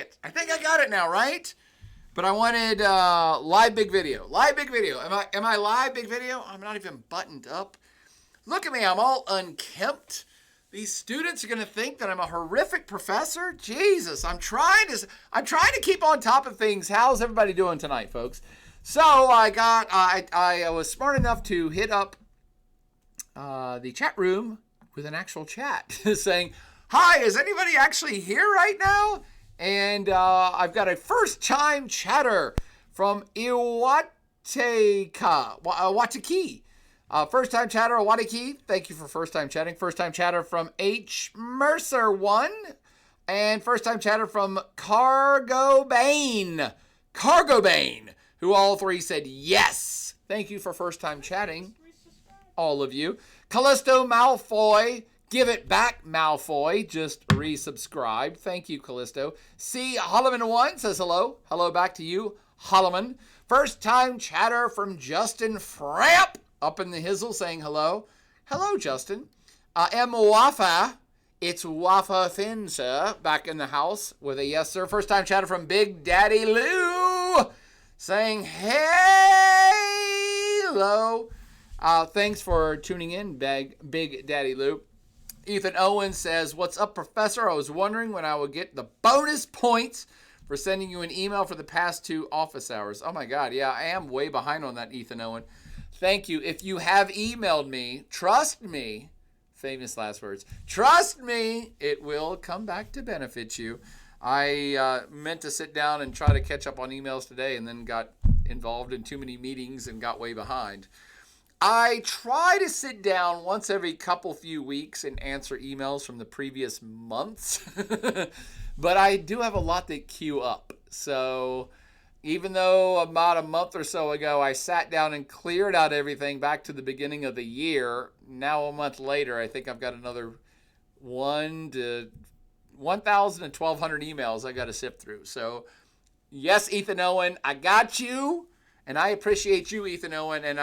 it. I think I got it now, right? But I wanted live big video. Live big video. Am I live big video? I'm not even buttoned up. Look at me. I'm all unkempt. These students are going to think that I'm a horrific professor. Jesus, I'm trying to keep on top of things. How's everybody doing tonight, folks? So I was smart enough to hit up the chat room with an actual chat saying, "Hi, is anybody actually here right now?" And I've got a first-time chatter from Iwataki. First-time chatter, Iwataki. Thank you for first-time chatting. First-time chatter from H. Mercer1. And first-time chatter from Cargo Bane, who all three said yes. Thank you for first-time chatting, all of you. Callisto Malfoy. Give it back, Malfoy. Just resubscribed. Thank you, Callisto. C. Holloman1 says hello. Hello back to you, Holloman. First time chatter from Justin Framp up in the hizzle saying hello. Hello, Justin. M. Wafa. It's Wafa Thin, sir. Back in the house with a yes, sir. First time chatter from Big Daddy Lou saying hello. Thanks for tuning in, Big Daddy Lou. Ethan Owen says, "What's up, Professor? I was wondering when I would get the bonus points for sending you an email for the past 2 office hours." Oh my God, yeah, I am way behind on that, Ethan Owen. Thank you. If you have emailed me, trust me, famous last words, trust me, it will come back to benefit you. I meant to sit down and try to catch up on emails today and then got involved in too many meetings and got way behind. I try to sit down once every few weeks and answer emails from the previous months, but I do have a lot that queue up. So even though about a month or so ago I sat down and cleared out everything back to the beginning of the year, now a month later I think I've got another 1,000 to 1,200 emails I got to sift through. So yes, Ethan Owen, I got you. And I appreciate you, Ethan Owen. And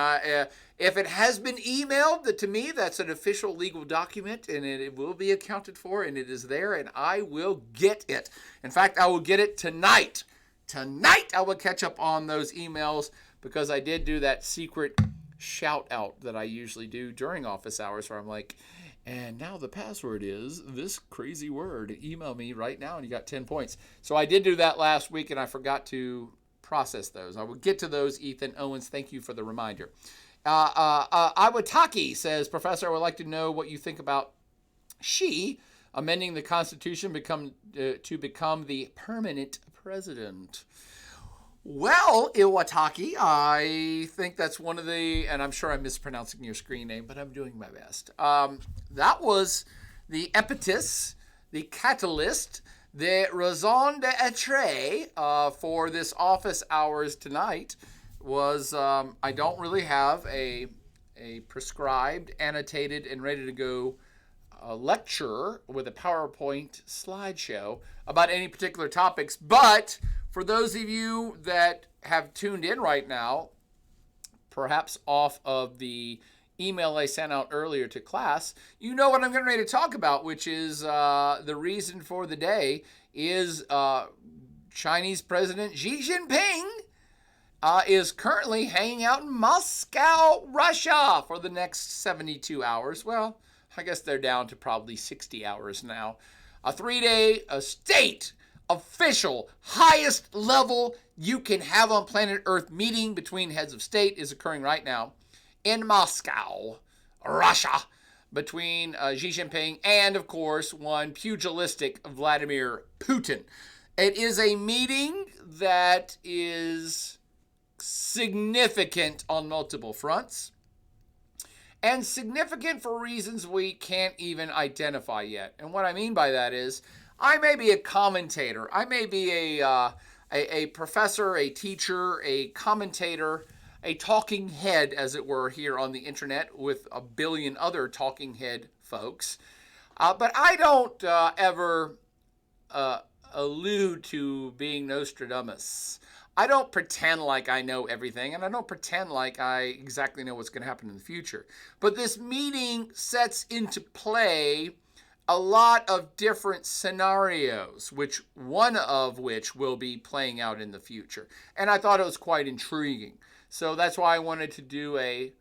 if it has been emailed to me, that's an official legal document, and it will be accounted for, and it is there, and I will get it. In fact, I will get it tonight. Tonight, I will catch up on those emails because I did do that secret shout out that I usually do during office hours where I'm like, and now the password is this crazy word. Email me right now, and you got 10 points. So I did do that last week, and I forgot to process those. I will get to those, Ethan Owens. Thank you for the reminder. Iwataki says, "Professor, I would like to know what you think about Xi amending the Constitution to become the permanent president." Well, Iwataki, I think that's one of the, and I'm sure I'm mispronouncing your screen name, but I'm doing my best. That was the impetus, the catalyst, the raison d'etre for this office hours tonight was I don't really have a prescribed, annotated, and ready to go lecture with a PowerPoint slideshow about any particular topics. But for those of you that have tuned in right now, perhaps off of the email I sent out earlier to class, you know what I'm getting ready to talk about, which is the reason for the day is Chinese President Xi Jinping is currently hanging out in Moscow, Russia for the next 72 hours. Well, I guess they're down to probably 60 hours now. A 3-day state official, highest level you can have on planet Earth meeting between heads of state is occurring right now in Moscow, Russia, between Xi Jinping and, of course, one pugilistic Vladimir Putin. It is a meeting that is significant on multiple fronts and significant for reasons we can't even identify yet. And what I mean by that is I may be a commentator. I may be a professor, a teacher, a commentator, a talking head, as it were, here on the internet with a billion other talking head folks. But I don't ever allude to being Nostradamus. I don't pretend like I know everything, and I don't pretend like I exactly know what's going to happen in the future. But this meeting sets into play a lot of different scenarios, which one of which will be playing out in the future. And I thought it was quite intriguing. So that's why I wanted to do a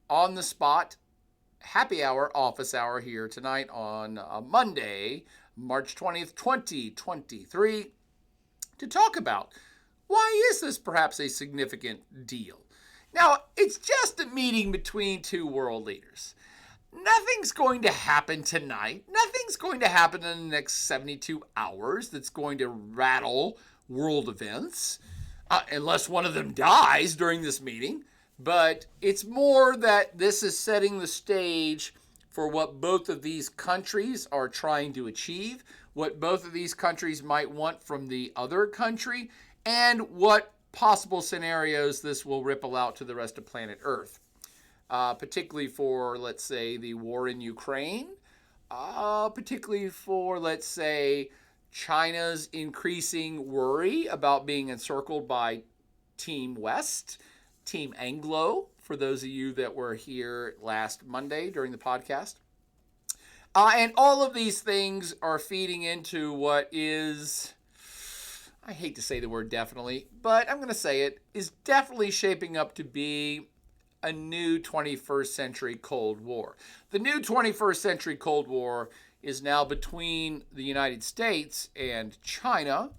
on the spot happy hour, office hour here tonight on Monday, March 20th, 2023, to talk about why is this perhaps a significant deal. Now, it's just a meeting between two world leaders. Nothing's going to happen tonight. Nothing's going to happen in the next 72 hours that's going to rattle world events, unless one of them dies during this meeting. But it's more that this is setting the stage for what both of these countries are trying to achieve, what both of these countries might want from the other country, and what possible scenarios this will ripple out to the rest of planet Earth. Particularly for, let's say, the war in Ukraine, particularly for, let's say, China's increasing worry about being encircled by Team West, Team Anglo, for those of you that were here last Monday during the podcast. And all of these things are feeding into what is, I hate to say the word definitely, but I'm going to say it, is definitely shaping up to be a new 21st century Cold War. The new 21st century Cold War is now between the United States and China.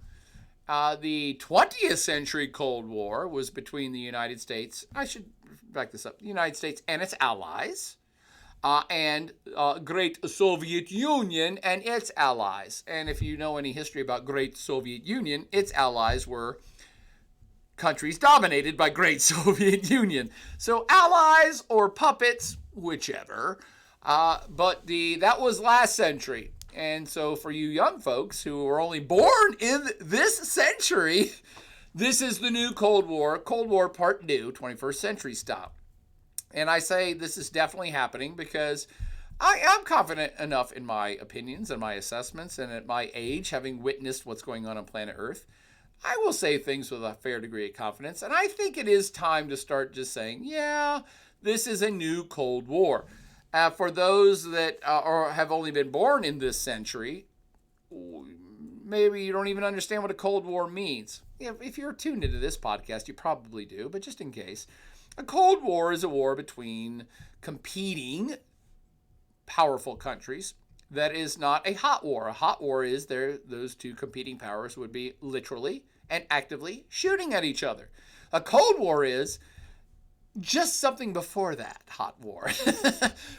The 20th century Cold War was between the United States, I should back this up, the United States and its allies, and Great Soviet Union and its allies. And if you know any history about Great Soviet Union, its allies were countries dominated by Great Soviet Union. So allies or puppets, whichever. But that was last century. And so for you young folks who were only born in this century, this is the new Cold War Part 2, 21st century style. And I say this is definitely happening because I am confident enough in my opinions and my assessments, and at my age, having witnessed what's going on planet Earth, I will say things with a fair degree of confidence. And I think it is time to start just saying, yeah, this is a new Cold War. For those that have only been born in this century, maybe you don't even understand what a Cold War means. If you're tuned into this podcast, you probably do, but just in case, a Cold War is a war between competing powerful countries. That is not a hot war. A hot war is those two competing powers would be literally and actively shooting at each other. A Cold War is just something before that hot war,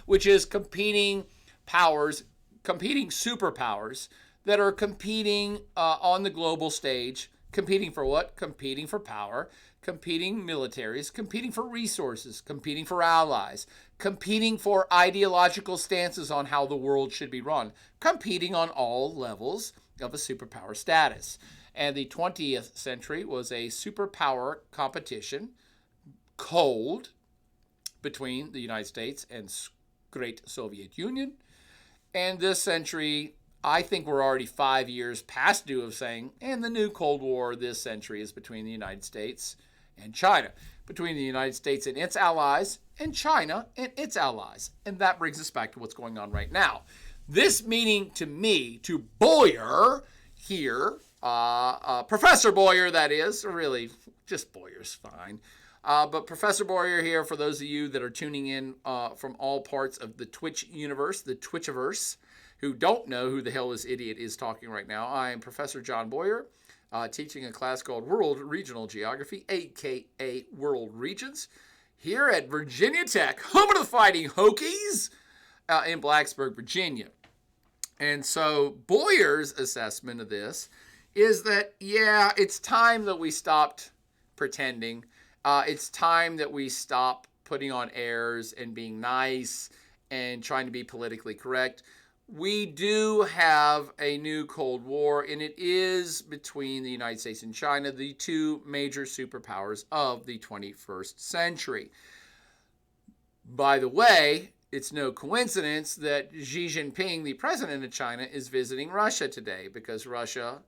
which is competing powers, competing superpowers that are competing on the global stage. Competing for what? Competing for power, competing militaries, competing for resources, competing for allies, competing for ideological stances on how the world should be run, competing on all levels of a superpower status. And the 20th century was a superpower competition, cold, between the United States and Great Soviet Union. And this century, I think we're already 5 years past due of saying, and the new Cold War this century is between the United States and China, between the United States and its allies, and China and its allies. And that brings us back to what's going on right now. This meeting, to me, to Boyer here, Professor Boyer, that is, or really, just Boyer's fine. But Professor Boyer here, for those of you that are tuning in from all parts of the Twitch universe, the Twitchiverse, who don't know who the hell this idiot is talking right now, I am Professor John Boyer, teaching a class called World Regional Geography, a.k.a. World Regions, here at Virginia Tech, home of the Fighting Hokies, in Blacksburg, Virginia. And so Boyer's assessment of this is that, yeah, it's time that we stopped pretending. It's time that we stop putting on airs and being nice and trying to be politically correct. We do have a new Cold War, and it is between the United States and China, the two major superpowers of the 21st century. By the way, it's no coincidence that Xi Jinping, the president of China, is visiting Russia today, because Russia,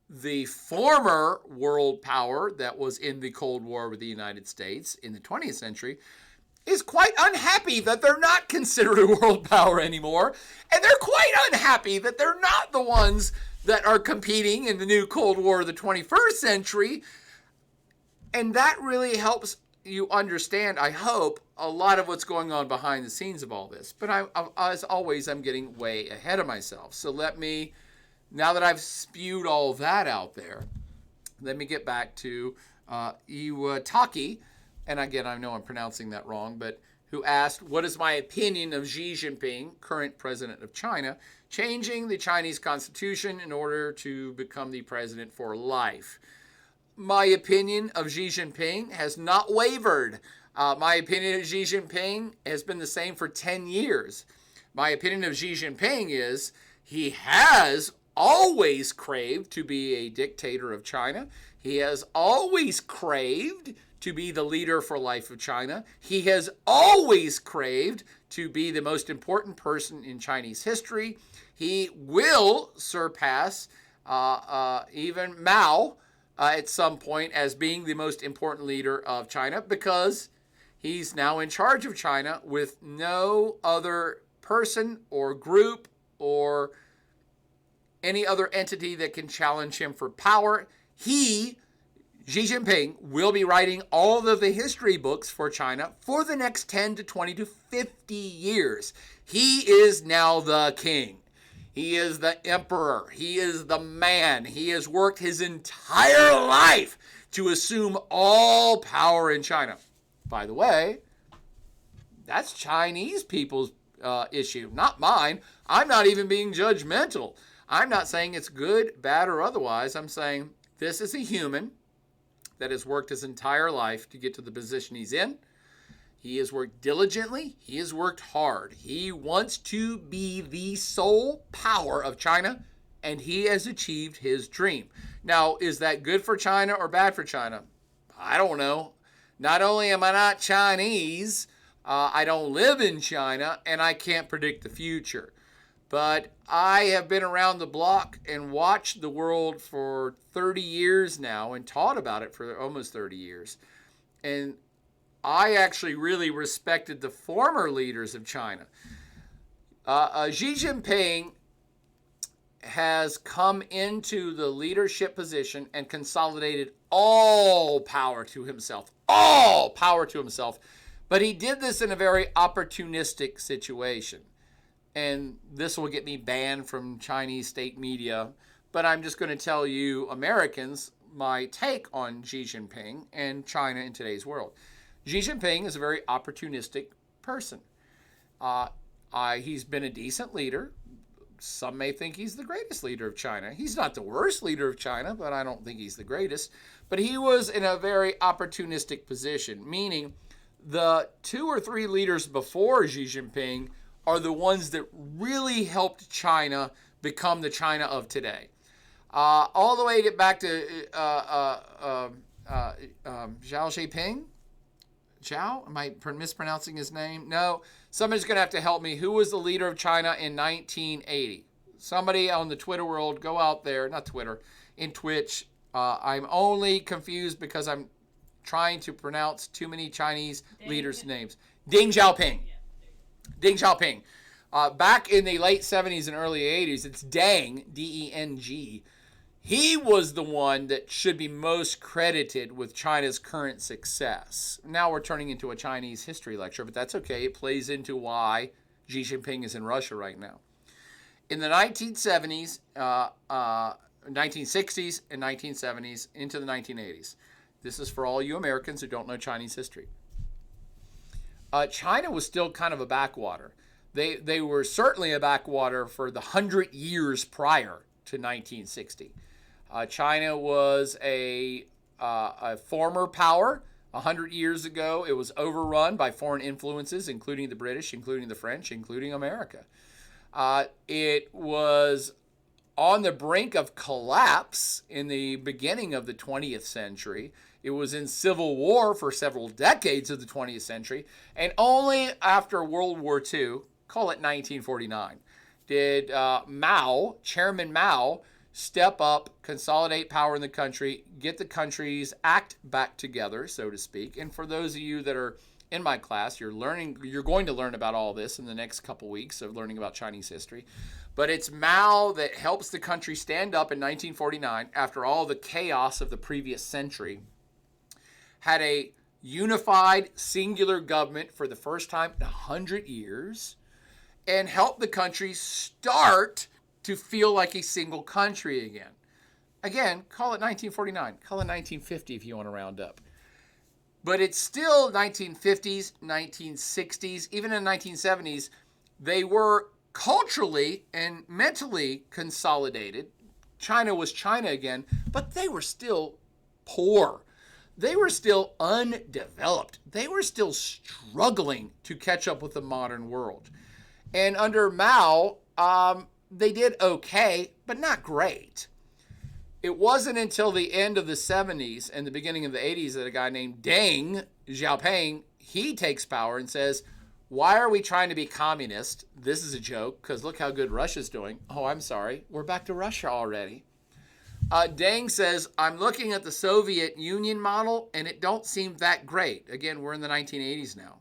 the former world power that was in the Cold War with the United States in the 20th century, is quite unhappy that they're not considered a world power anymore. And they're quite unhappy that they're not the ones that are competing in the new Cold War of the 21st century. And that really helps you understand, I hope, a lot of what's going on behind the scenes of all this. But as always, I'm getting way ahead of myself. So let me, now that I've spewed all that out there, let me get back to Iwataki. And again, I know I'm pronouncing that wrong, but who asked, what is my opinion of Xi Jinping, current president of China, changing the Chinese constitution in order to become the president for life? My opinion of Xi Jinping has not wavered. My opinion of Xi Jinping has been the same for 10 years. My opinion of Xi Jinping is he has always craved to be a dictator of China. He has always craved to be the leader for life of China. He has always craved to be the most important person in Chinese history. He will surpass even Mao at some point as being the most important leader of China, because he's now in charge of China with no other person or group or any other entity that can challenge him for power. Xi Jinping will be writing all of the history books for China for the next 10 to 20 to 50 years. He is now the king. He is the emperor. He is the man. He has worked his entire life to assume all power in China. By the way, that's Chinese people's issue, not mine. I'm not even being judgmental. I'm not saying it's good, bad, or otherwise. I'm saying this is a human that has worked his entire life to get to the position he's in. He has worked diligently. He has worked hard. He wants to be the sole power of China, and he has achieved his dream. Now, is that good for China or bad for China? I don't know. Not only am I not Chinese, I don't live in China, and I can't predict the future. But I have been around the block and watched the world for 30 years now and taught about it for almost 30 years. And I actually really respected the former leaders of China. Xi Jinping has come into the leadership position and consolidated all power to himself. All power to himself. But he did this in a very opportunistic situation. And this will get me banned from Chinese state media, but I'm just going to tell you Americans my take on Xi Jinping and China in today's world. Xi Jinping is a very opportunistic person. He's been a decent leader. Some may think he's the greatest leader of China. He's not the worst leader of China, but I don't think he's the greatest. But he was in a very opportunistic position, meaning the 2 or 3 leaders before Xi Jinping are the ones that really helped China become the China of today. All the way back to Xiao Jinping. Xiao? Am I mispronouncing his name? No. Somebody's going to have to help me. Who was the leader of China in 1980? Somebody on the Twitter world, go out there. Not Twitter. In Twitch. I'm only confused because I'm trying to pronounce too many Chinese leaders' names. Deng Xiaoping. Deng Xiaoping. Back in the late 70s and early 80s, it's Deng, D-E-N-G. He was the one that should be most credited with China's current success. Now we're turning into a Chinese history lecture, but that's okay. It plays into why Xi Jinping is in Russia right now. In the 1970s, 1960s, and 1970s, into the 1980s. This is for all you Americans who don't know Chinese history. China was still kind of a backwater. They were certainly a backwater for the 100 years prior to 1960. China was a former power. 100 years ago, it was overrun by foreign influences, including the British, including the French, including America. It was on the brink of collapse in the beginning of the 20th century. It was in civil war for several decades of the 20th century. And only after World War II, call it 1949, did Chairman Mao, step up, consolidate power in the country, get the country's act back together, so to speak. And for those of you that are in my class. You're going to learn about all this in the next couple weeks of learning about Chinese history. But it's Mao that helps the country stand up in 1949 after all the chaos of the previous century, had a unified, singular government for the first time in 100 years, and helped the country start to feel like a single country again. Again, call it 1949. Call it 1950 if you want to round up. But it's still 1950s, 1960s, even in the 1970s, they were culturally and mentally consolidated. China was China again, but they were still poor. They were still undeveloped. They were still struggling to catch up with the modern world. And under Mao, they did okay, but not great. It wasn't until the end of the 70s and the beginning of the 80s that a guy named Deng Xiaoping, he takes power and says, why are we trying to be communist? This is a joke, because look how good Russia's doing. Oh, I'm sorry. We're back to Russia already. Deng says, I'm looking at the Soviet Union model, and it don't seem that great. Again, we're in the 1980s now.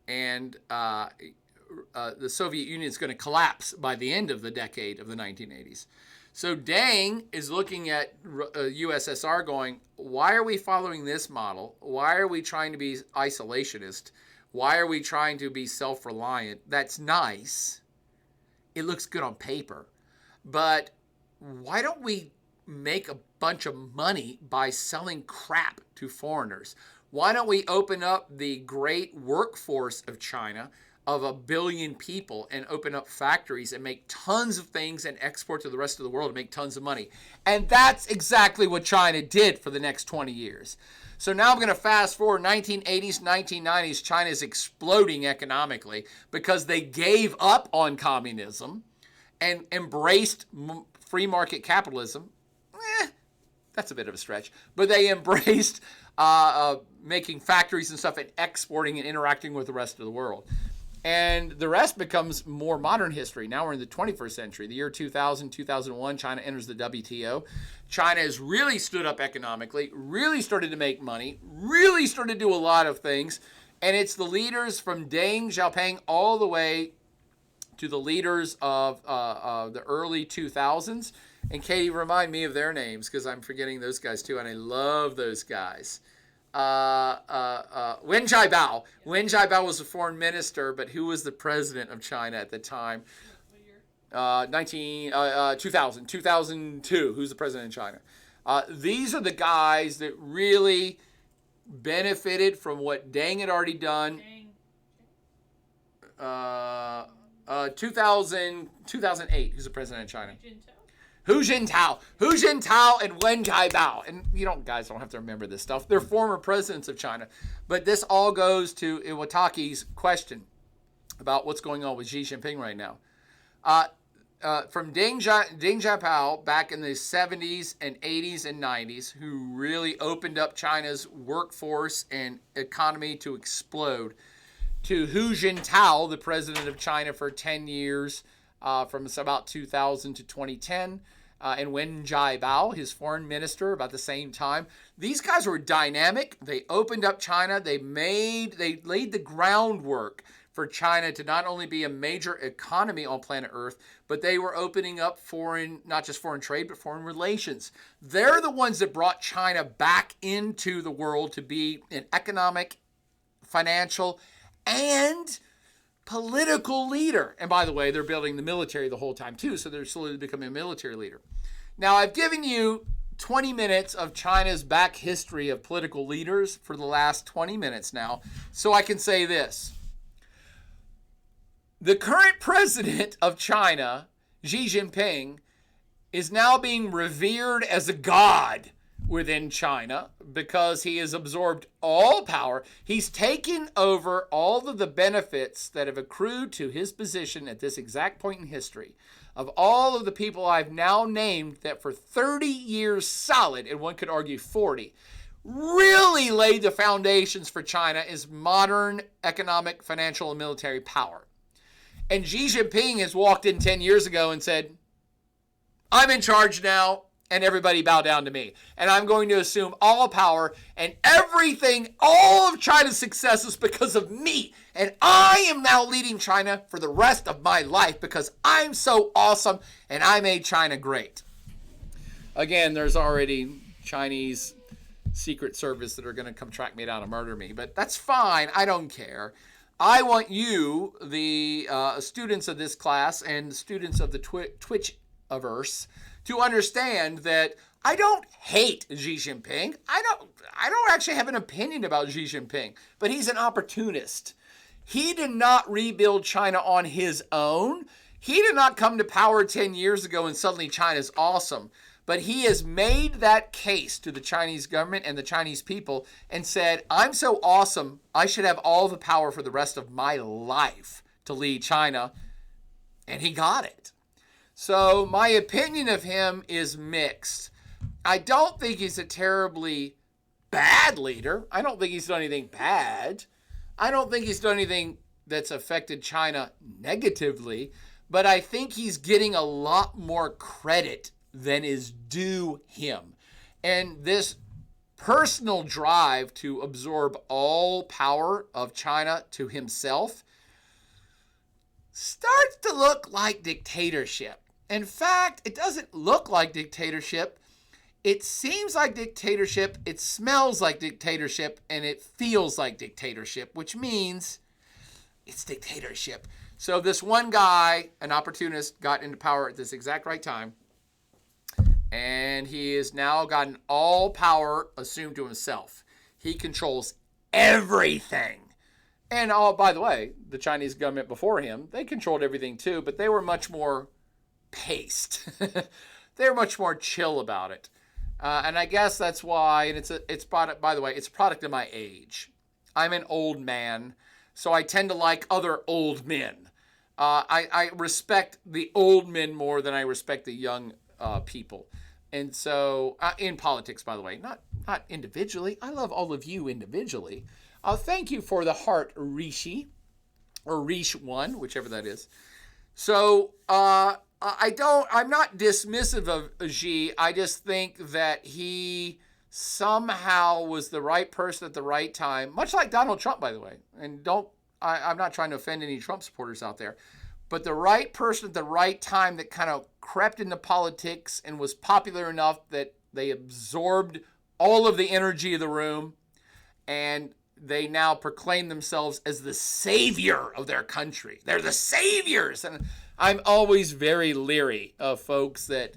And the Soviet Union is going to collapse by the end of the decade of the 1980s. So Deng is looking at USSR going, why are we following this model? Why are we trying to be isolationist? Why are we trying to be self-reliant? That's nice. It looks good on paper. But why don't we make a bunch of money by selling crap to foreigners? Why don't we open up the great workforce of China of 1 billion people and open up factories and make tons of things and export to the rest of the world and make tons of money? And that's exactly what China did for the next 20 years. So now I'm going to fast forward 1980s, 1990s. China is exploding economically because they gave up on communism and embraced free market capitalism. That's a bit of a stretch. But they embraced making factories and stuff and exporting and interacting with the rest of the world. And the rest becomes more modern history. Now we're in the 21st century. The year 2000, 2001, China enters the WTO. China has really stood up economically, really started to make money, really started to do a lot of things. And it's the leaders from Deng Xiaoping all the way to the leaders of the early 2000s. And Katie, remind me of their names because I'm forgetting those guys too, and I love those guys. Wen Jiabao. Wen Jiabao was the foreign minister, but who was the president of China at the time? 2000, 2002. Who's the president of China? These are the guys that really benefited from what Deng had already done. 2008. Who's the president of China? Hu Jintao and Wen Jiabao. And guys don't have to remember this stuff. They're former presidents of China. But this all goes to Iwataki's question about what's going on with Xi Jinping right now. From Deng Xiaoping back in the 70s and 80s and 90s, who really opened up China's workforce and economy to explode, to Hu Jintao, the president of China for 10 years, from about 2000 to 2010, and Wen Jiabao, his foreign minister, about the same time. These guys were dynamic. They opened up China. They laid the groundwork for China to not only be a major economy on planet Earth, but they were opening up not just foreign trade, but foreign relations. They're the ones that brought China back into the world to be an economic, financial, and political leader. And by the way, they're building the military the whole time too, so they're slowly becoming a military leader. Now, I've given you 20 minutes of China's back history of political leaders for the last 20 minutes now, so I can say this. The current president of China, Xi Jinping, is now being revered as a god within China because he has absorbed all power. He's taken over all of the benefits that have accrued to his position at this exact point in history. Of all of the people I've now named that for 30 years solid, and one could argue 40, really laid the foundations for China as modern economic, financial, and military power. And Xi Jinping has walked in 10 years ago and said, I'm in charge now. and everybody bow down to me. And I'm going to assume all power and everything, all of China's success is because of me. And I am now leading China for the rest of my life because I'm so awesome and I made China great. Again, there's already Chinese Secret Service that are going to come track me down and murder me, but that's fine. I don't care. I want you, the students of this class and students of the Twitch-averse, to understand that I don't hate Xi Jinping. I don't actually have an opinion about Xi Jinping, but he's an opportunist. He did not rebuild China on his own. He did not come to power 10 years ago and suddenly China's awesome. But he has made that case to the Chinese government and the Chinese people and said, I'm so awesome, I should have all the power for the rest of my life to lead China. And he got it. So my opinion of him is mixed. I don't think he's a terribly bad leader. I don't think he's done anything bad. I don't think he's done anything that's affected China negatively. But I think he's getting a lot more credit than is due him. And this personal drive to absorb all power of China to himself starts to look like dictatorship. In fact, it doesn't look like dictatorship. It seems like dictatorship, it smells like dictatorship, and it feels like dictatorship, which means it's dictatorship. So this one guy, an opportunist, got into power at this exact right time. And he has now gotten all power assumed to himself. He controls everything. And by the way, the Chinese government before him, they controlled everything too, but they were much more paced. They were much more chill about it. And I guess that's why, and it's product, by the way, it's a product of my age. I'm an old man, so I tend to like other old men. I respect the old men more than I respect the young people. And so, in politics, by the way, not individually. I love all of you individually. Thank you for the heart, Rishi, or Rish1, whichever that is. So, I'm not dismissive of Xi. I just think that he somehow was the right person at the right time, much like Donald Trump, by the way. And I'm not trying to offend any Trump supporters out there. But the right person at the right time that kind of crept into politics and was popular enough that they absorbed all of the energy of the room, and they now proclaim themselves as the savior of their country. They're the saviors. And I'm always very leery of folks that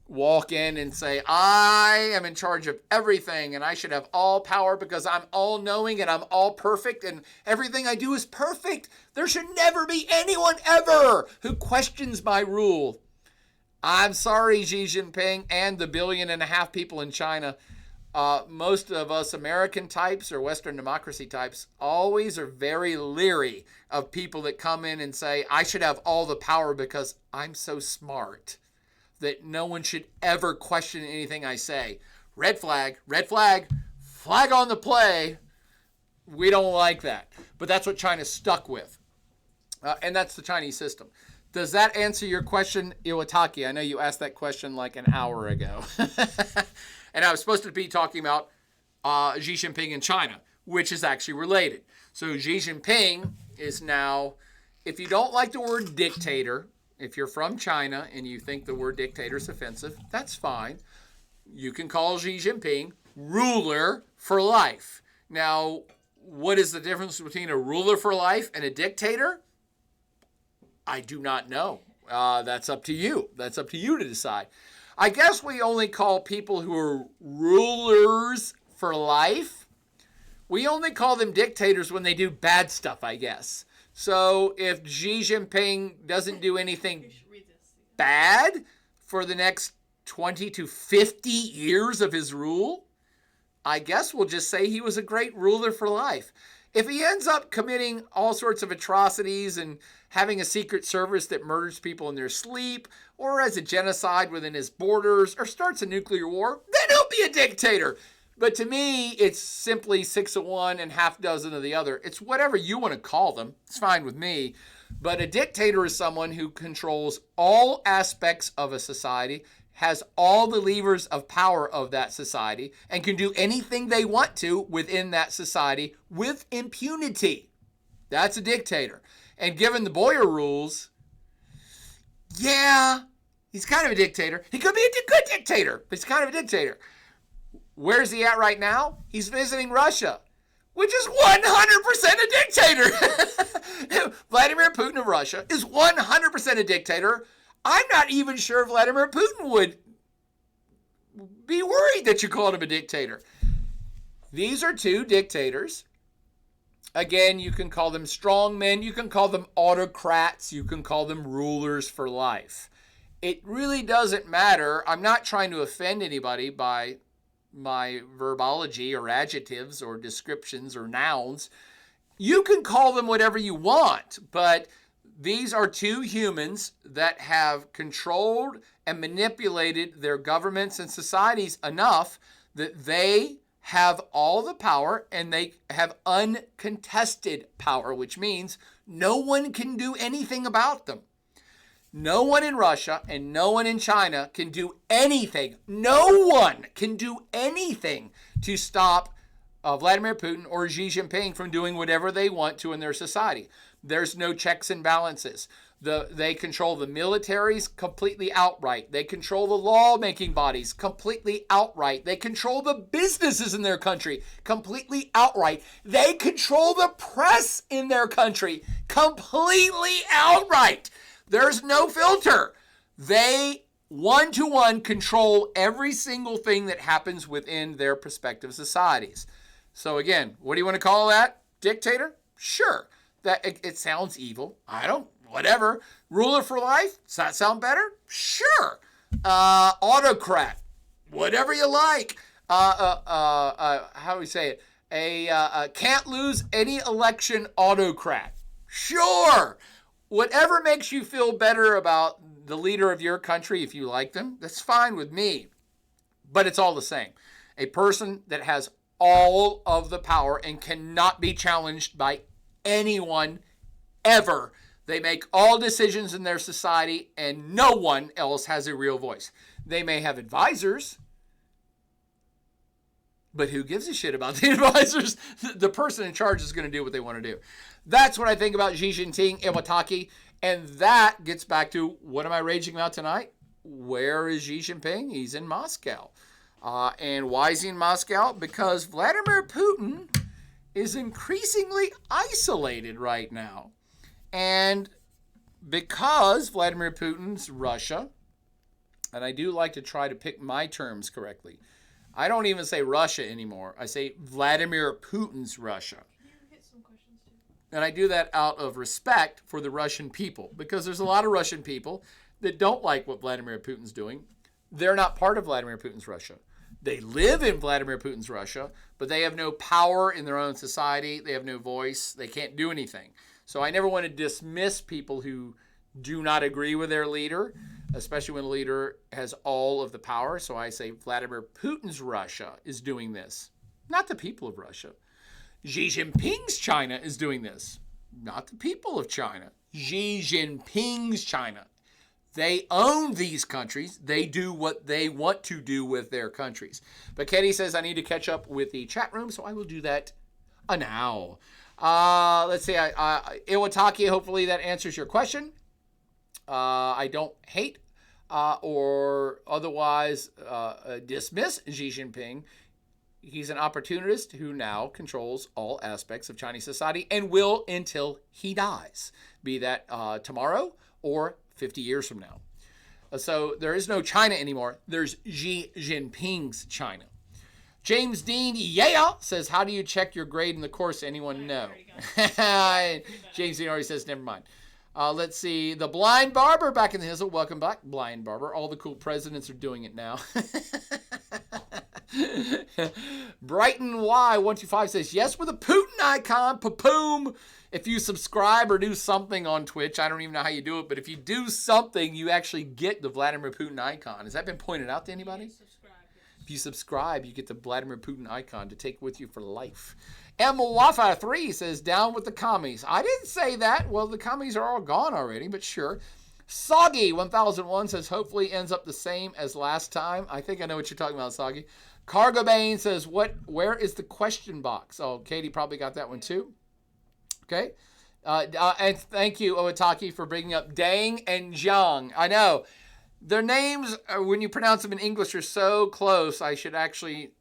walk in and say, I am in charge of everything and I should have all power because I'm all knowing and I'm all perfect and everything I do is perfect. There should never be anyone ever who questions my rule. I'm sorry, Xi Jinping and the 1.5 billion people in China. Most of us American types or Western democracy types always are very leery of people that come in and say, I should have all the power because I'm so smart that no one should ever question anything I say. Red flag, flag on the play. We don't like that. But that's what China's stuck with. And that's the Chinese system. Does that answer your question, Iwataki? I know you asked that question like an hour ago. And I was supposed to be talking about Xi Jinping in China, which is actually related. So Xi Jinping is now, if you don't like the word dictator, if you're from China and you think the word dictator is offensive, that's fine. You can call Xi Jinping ruler for life. Now, what is the difference between a ruler for life and a dictator? I do not know. That's up to you. That's up to you to decide. I guess we only call people who are rulers for life, we only call them dictators when they do bad stuff, I guess. So if Xi Jinping doesn't do anything bad for the next 20 to 50 years of his rule, I guess we'll just say he was a great ruler for life. If he ends up committing all sorts of atrocities and having a secret service that murders people in their sleep, or has a genocide within his borders, or starts a nuclear war, then he'll be a dictator. But to me, it's simply 6 of one and half dozen of the other. It's whatever you want to call them. It's fine with me. But a dictator is someone who controls all aspects of a society, has all the levers of power of that society and can do anything they want to within that society with impunity. That's a dictator. And given the Boyer rules, yeah, he's kind of a dictator. He could be a good dictator, but he's kind of a dictator. Where's he at right now? He's visiting Russia, which is 100% a dictator. Vladimir Putin of Russia is 100% a dictator. I'm not even sure Vladimir Putin would be worried that you called him a dictator. These are two dictators. Again, you can call them strongmen. You can call them autocrats. You can call them rulers for life. It really doesn't matter. I'm not trying to offend anybody by my verbology or adjectives or descriptions or nouns. You can call them whatever you want, but these are two humans that have controlled and manipulated their governments and societies enough that they have all the power and they have uncontested power, which means no one can do anything about them. No one in Russia and no one in China can do anything. No one can do anything to stop Vladimir Putin or Xi Jinping from doing whatever they want to in their society. There's no checks and balances. They control the militaries completely outright. They control the lawmaking bodies completely outright. They control the businesses in their country completely outright. They control the press in their country completely outright. There's no filter. They one-to-one control every single thing that happens within their respective societies. So again, what do you want to call that? Dictator? Sure. That it sounds evil. Whatever. Ruler for life? Does that sound better? Sure. Autocrat? Whatever you like. How do we say it? A can't lose any election autocrat? Sure. Whatever makes you feel better about the leader of your country, if you like them, that's fine with me. But it's all the same. A person that has all of the power and cannot be challenged by anyone ever. They make all decisions in their society and no one else has a real voice. They may have advisors, but who gives a shit about the advisors? The person in charge is going to do what they want to do. That's what I think about Xi Jinping, Iwatani, and that gets back to what am I raging about tonight? Where is Xi Jinping? He's in Moscow. And why is he in Moscow? Because Vladimir Putin is increasingly isolated right now. And because Vladimir Putin's Russia, and I do like to try to pick my terms correctly, I don't even say Russia anymore. I say Vladimir Putin's Russia. Can you hit some questions too? And I do that out of respect for the Russian people, because there's a lot of Russian people that don't like what Vladimir Putin's doing. They're not part of Vladimir Putin's Russia. They live in Vladimir Putin's Russia, but they have no power in their own society. They have no voice. They can't do anything. So I never want to dismiss people who do not agree with their leader, especially when a leader has all of the power. So I say Vladimir Putin's Russia is doing this, not the people of Russia. Xi Jinping's China is doing this, not the people of China. Xi Jinping's China. They own these countries. They do what they want to do with their countries. But Katie says I need to catch up with the chat room, so I will do that now. Let's see. Iwatani, hopefully that answers your question. I don't hate or otherwise dismiss Xi Jinping. He's an opportunist who now controls all aspects of Chinese society and will until he dies, be that tomorrow or 50 years from now. So there is no China anymore. There's Xi Jinping's China. James Dean, says, how do you check your grade in the course? Anyone know? James Dean already says, never mind. Let's see. The Blind Barber back in the hizzle. Welcome back, Blind Barber. All the cool presidents are doing it now. Brighton Y125 says, yes, with a Putin icon. Pa-poom. If you subscribe or do something on Twitch, I don't even know how you do it, but if you do something, you actually get the Vladimir Putin icon. Has that been pointed out to anybody? If you subscribe, you get the Vladimir Putin icon to take with you for life. M.Wafa3 says, down with the commies. I didn't say that. Well, the commies are all gone already, but sure. Soggy 1001 says, hopefully ends up the same as last time. I think I know what you're talking about, Soggy. Cargo Bane says, where is the question box? Oh, Katie probably got that one too. Okay. And thank you, Owataki, for bringing up Dang and Jiang. I know. Their names, when you pronounce them in English, are so close. I should actually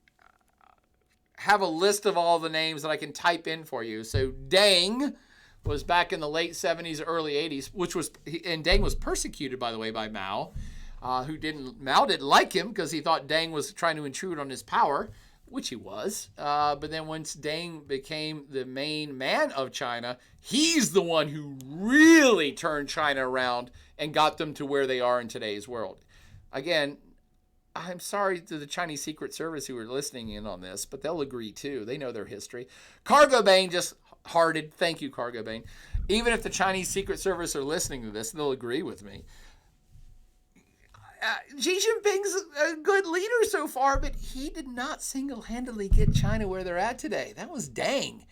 have a list of all the names that I can type in for you. So Deng was back in the late 70s, early 80s, and Deng was persecuted, by the way, by Mao, Mao didn't like him because he thought Deng was trying to intrude on his power, which he was. But then once Deng became the main man of China, he's the one who really turned China around and got them to where they are in today's world. Again, I'm sorry to the Chinese Secret Service who are listening in on this, but they'll agree too. They know their history. Cargo Bane just hearted. Thank you, Cargo Bane. Even if the Chinese Secret Service are listening to this, they'll agree with me. Xi Jinping's a good leader so far, but he did not single-handedly get China where they're at today. That was Deng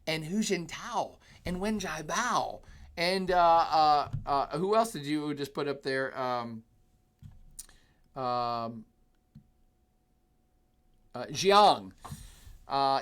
and Hu Jintao and Wen Jiabao. And who else did you just put up there? Jiang.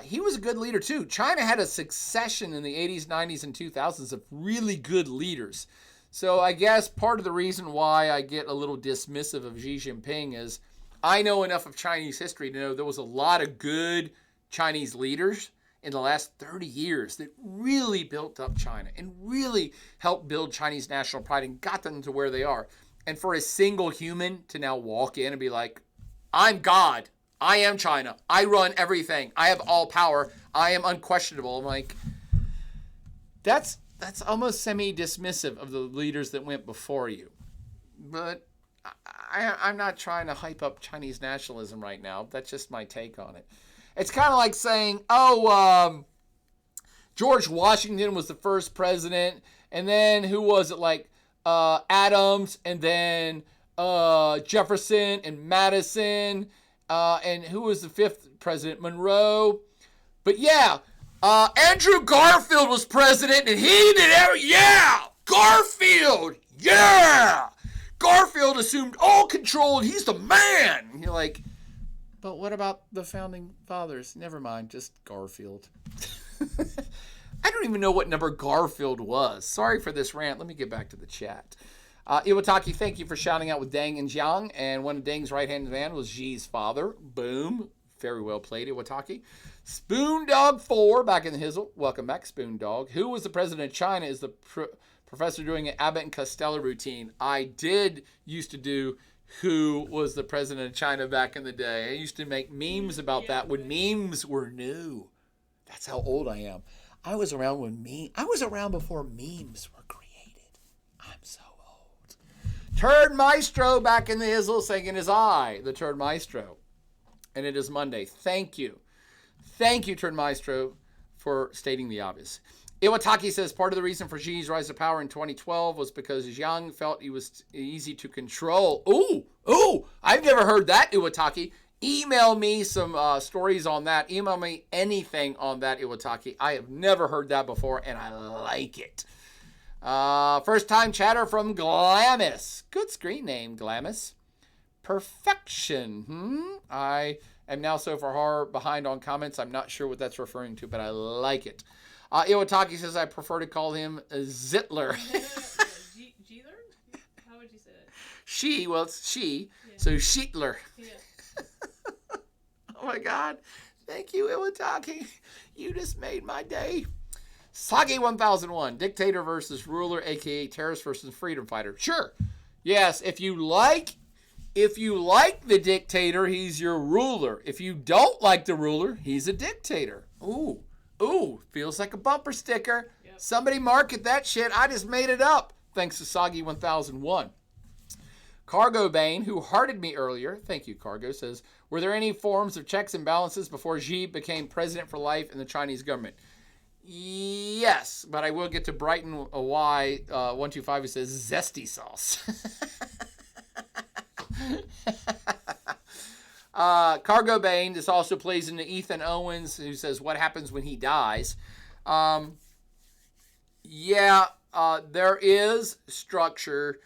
He was a good leader too. China had a succession in the 80s, 90s, and 2000s of really good leaders. So I guess part of the reason why I get a little dismissive of Xi Jinping is I know enough of Chinese history to know there was a lot of good Chinese leaders in the last 30 years that really built up China and really helped build Chinese national pride and got them to where they are. And for a single human to now walk in and be like, I'm God. I am China. I run everything. I have all power. I am unquestionable. I'm like, that's almost semi-dismissive of the leaders that went before you. But I'm not trying to hype up Chinese nationalism right now. That's just my take on it. It's kind of like saying, George Washington was the first president, and then who was it, like Adams, and then Jefferson and Madison, and who was the fifth president? Monroe. But yeah, Andrew Garfield was president, and he did everything. Yeah, Garfield. Yeah, Garfield assumed all control, and he's the man. And you're like, but what about the founding fathers? Never mind, just Garfield. I don't even know what number Garfield was. Sorry for this rant. Let me get back to the chat. Iwataki, thank you for shouting out with Deng and Jiang. And one of Deng's right-hand man was Xi's father. Boom. Very well played, Iwataki. Spoondog 4, back in the hizzle. Welcome back, Spoondog. Who was the president of China is the professor doing an Abbott and Costello routine. I did used to do who was the president of China back in the day. I used to make memes about that when memes were new. That's how old I am. I was around before memes were created. I'm so old. Turd Maestro back in the hizzle singing his eye. The Turd Maestro. And it is Monday. Thank you. Thank you, Turd Maestro, for stating the obvious. Iwataki says part of the reason for Xi's rise to power in 2012 was because Jiang felt he was easy to control. Ooh, I've never heard that, Iwataki. Email me some stories on that. Email me anything on that, Iwataki. I have never heard that before, and I like it. First time chatter from Glamis. Good screen name, Glamis. Perfection. I am now so far behind on comments. I'm not sure what that's referring to, but I like it. Iwataki says I prefer to call him Zitler. Jeetler? How would you say it? She, well, it's she. Yeah. So Sheetler. Yeah. Oh my God. Thank you, Iwataki. You just made my day. Sagi 1001. Dictator versus ruler, a.k.a. terrorist versus freedom fighter. Sure. Yes, if you like the dictator, he's your ruler. If you don't like the ruler, he's a dictator. Ooh, feels like a bumper sticker. Yep. Somebody market that shit. I just made it up. Thanks to Soggy 1001. Cargo Bane, who hearted me earlier, thank you, Cargo, says, were there any forms of checks and balances before Xi became president for life in the Chinese government? Yes, but I will get to Brighton Y 125 who says zesty sauce. Cargo Bane, this also plays into Ethan Owens, who says, what happens when he dies? There is structure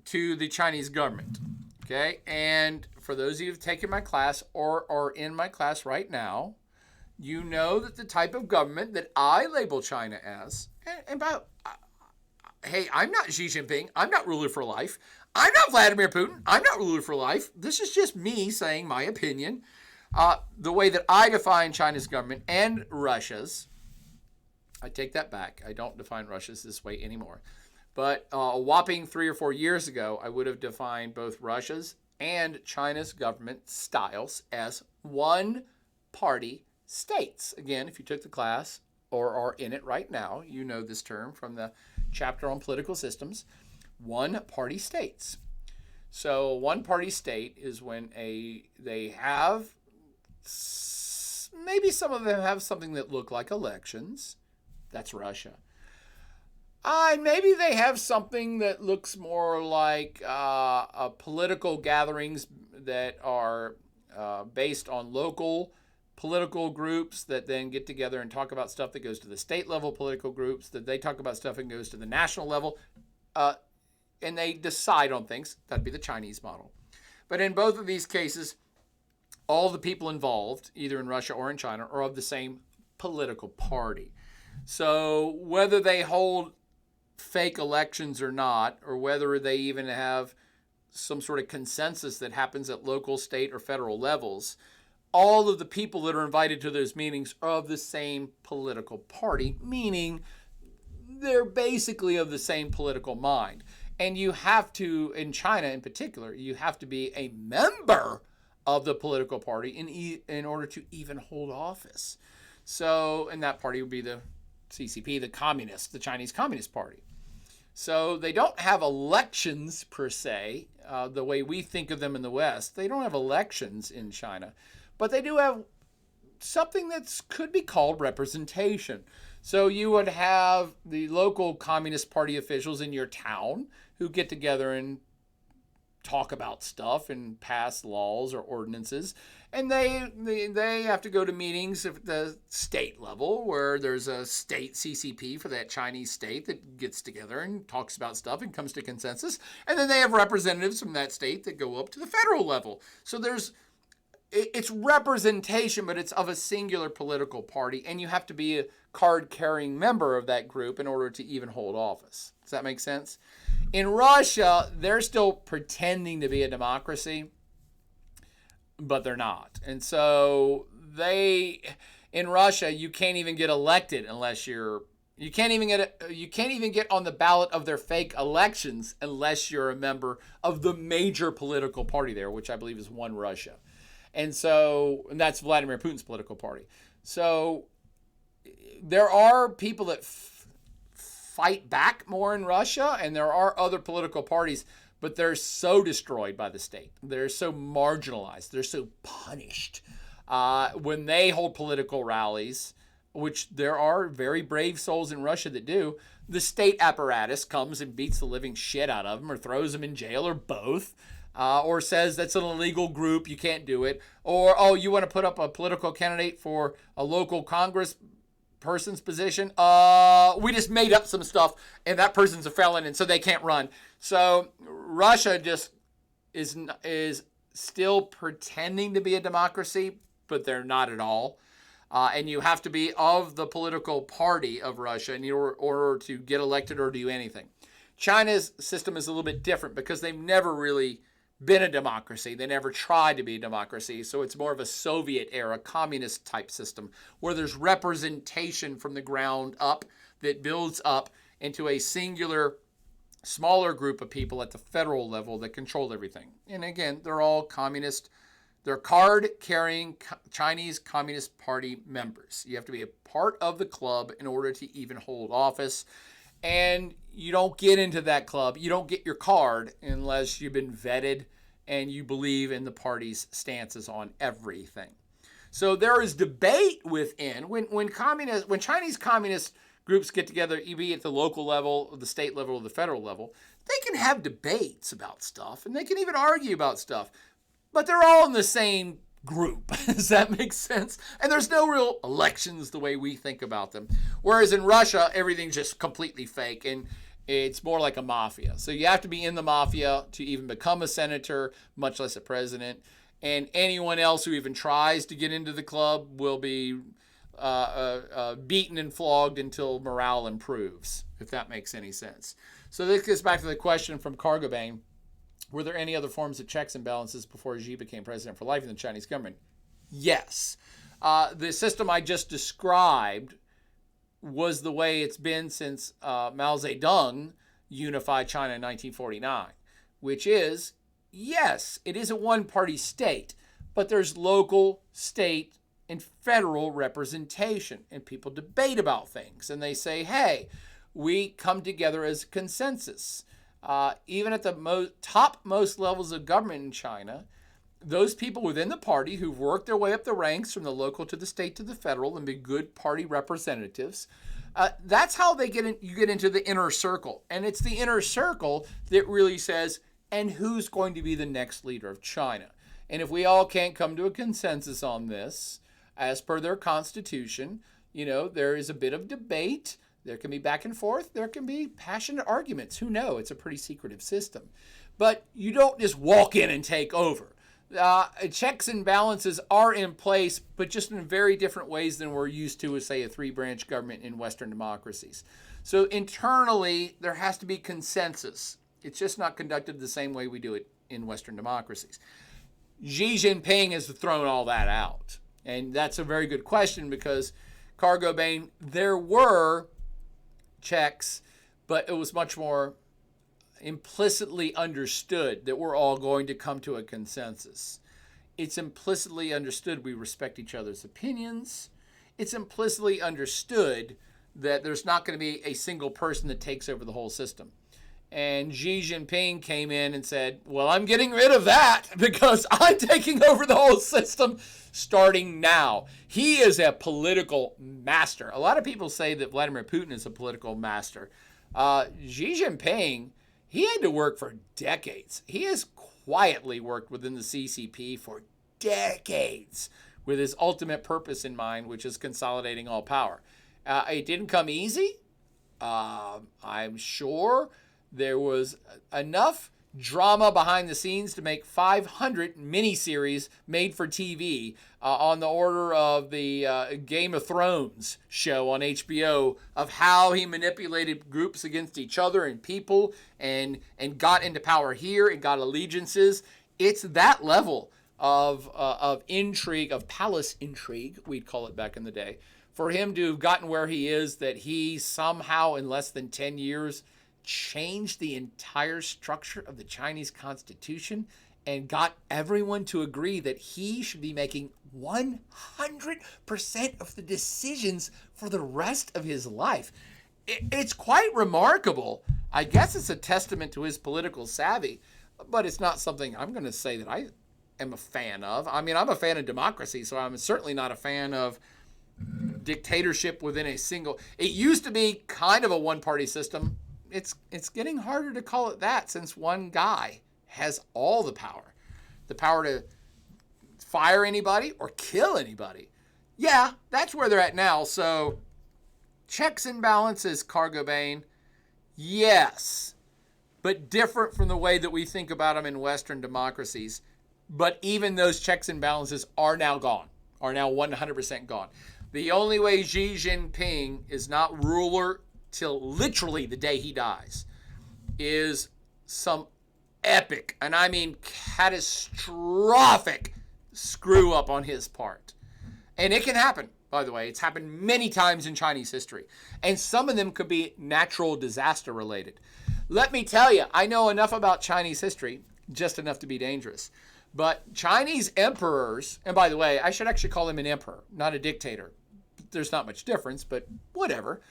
to the Chinese government. Okay, and for those of you who've taken my class or are in my class right now, you know that the type of government that I label China as, hey, I'm not Xi Jinping. I'm not ruler for life. I'm not Vladimir Putin. I'm not ruler for life. This is just me saying my opinion. The way that I define China's government and Russia's, I take that back. I don't define Russia's this way anymore. But a whopping 3 or 4 years ago, I would have defined both Russia's and China's government styles as one-party states. Again, if you took the class or are in it right now, you know this term from the chapter on political systems, one-party states. So one-party state is when they have, maybe some of them have something that look like elections. That's Russia. Maybe they have something that looks more like political gatherings that are based on local political groups that then get together and talk about stuff that goes to the state level political groups, that they talk about stuff and goes to the national level, and they decide on things. That'd be the Chinese model. But in both of these cases, all the people involved, either in Russia or in China, are of the same political party. So whether they hold fake elections or not, or whether they even have some sort of consensus that happens at local, state, or federal levels, all of the people that are invited to those meetings are of the same political party, meaning they're basically of the same political mind. And you have to, in China in particular, you have to be a member of the political party in order to even hold office. So, and that party would be the CCP, the Chinese Communist Party. So they don't have elections per se, the way we think of them in the West. They don't have elections in China, but they do have something that could be called representation. So you would have the local Communist Party officials in your town who get together and talk about stuff and pass laws or ordinances. And they have to go to meetings at the state level where there's a state CCP for that Chinese state that gets together and talks about stuff and comes to consensus. And then they have representatives from that state that go up to the federal level. So it's representation, but it's of a singular political party. And you have to be a card-carrying member of that group in order to even hold office. Does that make sense? In Russia, they're still pretending to be a democracy, but they're not. And so in Russia, you can't even get elected unless you can't even get on the ballot of their fake elections unless you're a member of the major political party there, which I believe is One Russia. And that's Vladimir Putin's political party. So there are people that fight back more in Russia, and there are other political parties, but they're so destroyed by the state. They're so marginalized. They're so punished. When they hold political rallies, which there are very brave souls in Russia that do, the state apparatus comes and beats the living shit out of them or throws them in jail or both, or says that's an illegal group, you can't do it. Or, oh, you want to put up a political candidate for a local Congress person's position? We just made up some stuff and that person's a felon and so they can't run. So Russia just is still pretending to be a democracy, but they're not at all. And you have to be of the political party of Russia in order to get elected or do anything. China's system is a little bit different because they've never really been a democracy. They never tried to be a democracy. So it's more of a Soviet era communist type system where there's representation from the ground up that builds up into a singular, smaller group of people at the federal level that control everything. And again, they're all communist. They're card-carrying Chinese Communist Party members. You have to be a part of the club in order to even hold office. And you don't get into that club. You don't get your card unless you've been vetted and you believe in the party's stances on everything. So there is debate within. When Chinese communist groups get together, be it at the local level, the state level, or the federal level, they can have debates about stuff and they can even argue about stuff. But they're all in the same group. Does that make sense? And there's no real elections the way we think about them. Whereas in Russia, everything's just completely fake. And It's more like a mafia. So you have to be in the mafia to even become a senator, much less a president. And anyone else who even tries to get into the club will be beaten and flogged until morale improves, if that makes any sense. So this gets back to the question from Cargo Bane. Were there any other forms of checks and balances before Xi became president for life in the Chinese government? Yes. The system I just described was the way it's been since Mao Zedong unified China in 1949, which is, yes, it is a one-party state, but there's local, state, and federal representation, and people debate about things, and they say, hey, we come together as a consensus. Even at the topmost levels of government in China, those people within the party who've worked their way up the ranks from the local to the state to the federal and be good party representatives, that's how they you get into the inner circle. And it's the inner circle that really says, and who's going to be the next leader of China? And if we all can't come to a consensus on this, as per their constitution, there is a bit of debate. There can be back and forth. There can be passionate arguments. Who knows? It's a pretty secretive system. But you don't just walk in and take over. Checks and balances are in place, but just in very different ways than we're used to with, say, a three-branch government in Western democracies. So internally, there has to be consensus. It's just not conducted the same way we do it in Western democracies. Xi Jinping has thrown all that out. And that's a very good question because, Cargo Bane, there were checks, but it was much more implicitly understood that we're all going to come to a consensus. It's implicitly understood we respect each other's opinions. It's implicitly understood that there's not going to be a single person that takes over the whole system. And Xi Jinping came in and said, well, I'm getting rid of that because I'm taking over the whole system starting now. He is a political master. A lot of people say that Vladimir Putin is a political master. Xi Jinping, he had to work for decades. He has quietly worked within the CCP for decades with his ultimate purpose in mind, which is consolidating all power. It didn't come easy. I'm sure there was enough drama behind the scenes to make 500 miniseries made for TV on the order of the Game of Thrones show on HBO of how he manipulated groups against each other and people and got into power here and got allegiances. It's that level of intrigue, of palace intrigue, we'd call it back in the day, for him to have gotten where he is, that he somehow in less than 10 years changed the entire structure of the Chinese constitution and got everyone to agree that he should be making 100% of the decisions for the rest of his life. It's quite remarkable. I guess it's a testament to his political savvy, but it's not something I'm going to say that I am a fan of. I mean, I'm a fan of democracy, so I'm certainly not a fan of dictatorship within a single. It used to be kind of a one-party system. It's getting harder to call it that since one guy has all the power to fire anybody or kill anybody. Yeah, that's where they're at now. So checks and balances, Cargo Bane, yes, but different from the way that we think about them in Western democracies. But even those checks and balances are now gone, are now 100% gone. The only way Xi Jinping is not ruler till literally the day he dies is some epic, and I mean catastrophic, screw up on his part. And it can happen, by the way. It's happened many times in Chinese history. And some of them could be natural disaster related. Let me tell you, I know enough about Chinese history, just enough to be dangerous. But Chinese emperors, and by the way, I should actually call him an emperor, not a dictator. There's not much difference, but whatever.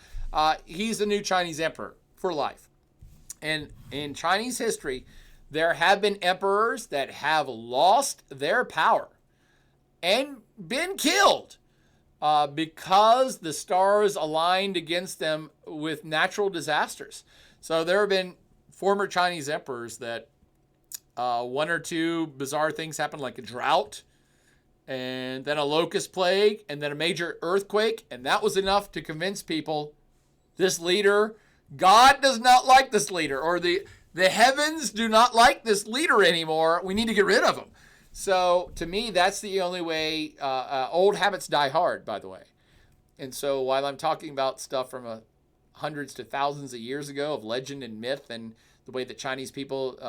He's the new Chinese emperor for life. And in Chinese history, there have been emperors that have lost their power and been killed because the stars aligned against them with natural disasters. So there have been former Chinese emperors that one or two bizarre things happened, like a drought, and then a locust plague, and then a major earthquake, and that was enough to convince people this leader God does not like this leader, or the heavens do not like this leader anymore. We need to get rid of him. So to me, that's the only way. Old habits die hard, by the way. And so while I'm talking about stuff from hundreds to thousands of years ago of legend and myth, and the way that Chinese people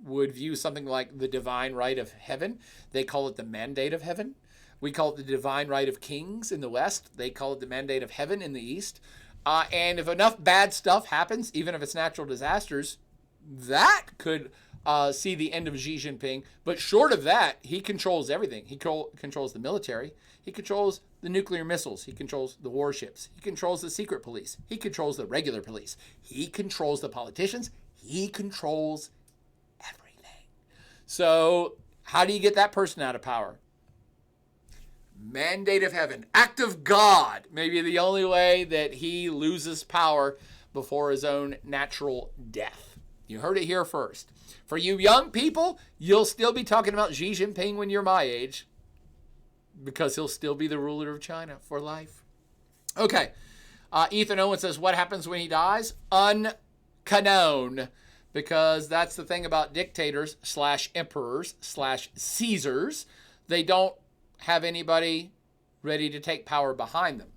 would view something like the divine right of heaven, they call it the mandate of heaven. We call it the divine right of kings in the West. They call it the mandate of heaven in the East. And if enough bad stuff happens, even if it's natural disasters, that could see the end of Xi Jinping. But short of that, he controls everything. He controls the military. He controls the nuclear missiles. He controls the warships. He controls the secret police. He controls the regular police. He controls the politicians. He controls everything. So how do you get that person out of power? Mandate of heaven, act of God, may be the only way that he loses power before his own natural death. You heard it here first. For you young people, you'll still be talking about Xi Jinping when you're my age, because he'll still be the ruler of China for life. Okay. Ethan Owen says, what happens when he dies? Unknown. Because that's the thing about dictators / emperors / Caesars. They don't have anybody ready to take power behind them.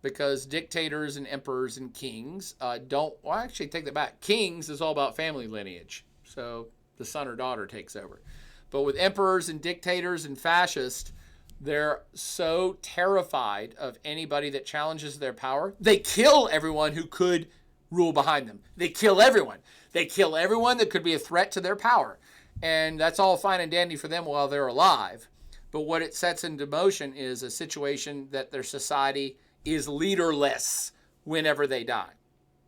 Because dictators and emperors and kings actually take that back. Kings is all about family lineage. So the son or daughter takes over. But with emperors and dictators and fascists, they're so terrified of anybody that challenges their power. They kill everyone who could rule behind them. They kill everyone. They kill everyone that could be a threat to their power. And that's all fine and dandy for them while they're alive. But what it sets into motion is a situation that their society is leaderless whenever they die.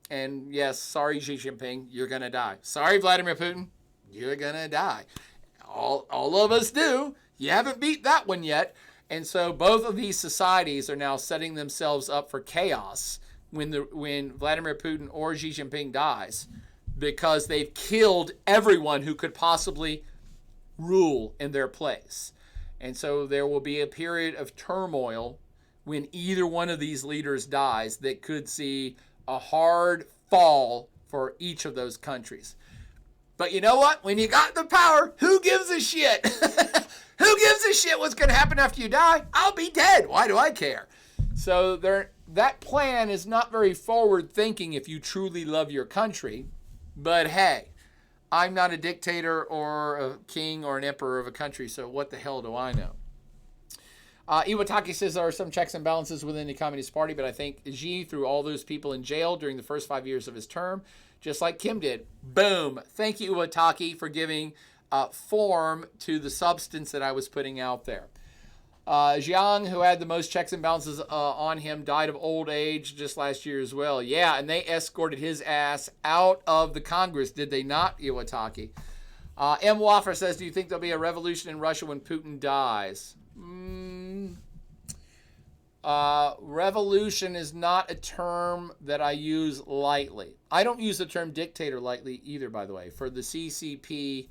And yes, sorry, Xi Jinping, you're going to die. Sorry, Vladimir Putin, you're going to die. All of us do. You haven't beat that one yet. And so both of these societies are now setting themselves up for chaos when Vladimir Putin or Xi Jinping dies, because they've killed everyone who could possibly rule in their place. And so there will be a period of turmoil when either one of these leaders dies that could see a hard fall for each of those countries. But you know what? When you got the power, who gives a shit? Who gives a shit what's going to happen after you die? I'll be dead. Why do I care? So that plan is not very forward thinking if you truly love your country. But hey, I'm not a dictator or a king or an emperor of a country, so what the hell do I know? Iwataki says there are some checks and balances within the Communist Party, but I think Xi threw all those people in jail during the first 5 years of his term, just like Kim did. Boom. Thank you, Iwataki, for giving form to the substance that I was putting out there. Jiang, who had the most checks and balances on him, died of old age just last year as well. Yeah, and they escorted his ass out of the Congress, did they not, Iwataki? M. Waffer says, do you think there'll be a revolution in Russia when Putin dies? Revolution is not a term that I use lightly. I don't use the term dictator lightly either, by the way. For the CCP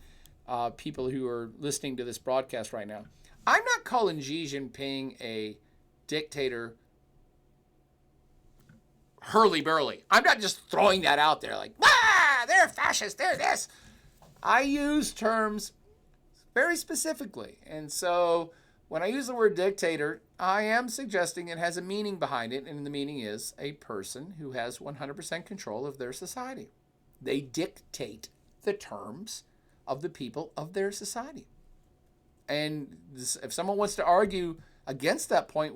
people who are listening to this broadcast right now, I'm not calling Xi Jinping a dictator hurly-burly. I'm not just throwing that out there like, they're fascist, they're this. I use terms very specifically. And so when I use the word dictator, I am suggesting it has a meaning behind it, and the meaning is a person who has 100% control of their society. They dictate the terms of the people of their society. And if someone wants to argue against that point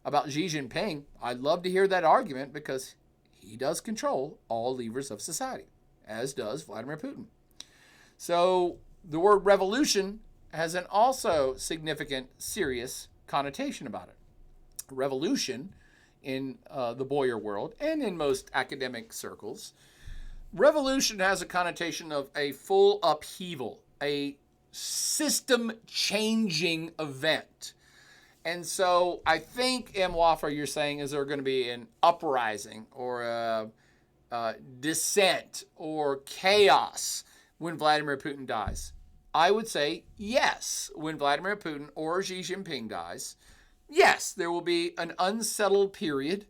about Xi Jinping, I'd love to hear that argument, because he does control all levers of society, as does Vladimir Putin. So the word revolution has an also significant, serious connotation about it. Revolution in the Boyer world and in most academic circles, revolution has a connotation of a full upheaval, a system-changing event. And so I think, M. Waffer, you're saying, is there going to be an uprising or a dissent or chaos when Vladimir Putin dies? I would say yes. When Vladimir Putin or Xi Jinping dies, yes, there will be an unsettled period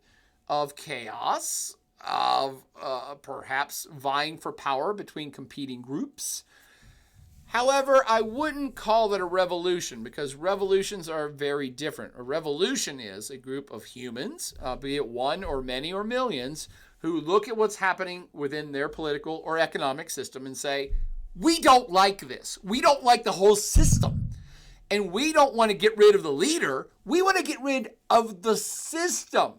of chaos, of perhaps vying for power between competing groups. However, I wouldn't call it a revolution because revolutions are very different. A revolution is a group of humans, be it one or many or millions, who look at what's happening within their political or economic system and say, we don't like this. We don't like the whole system. And we don't want to get rid of the leader. We want to get rid of the system.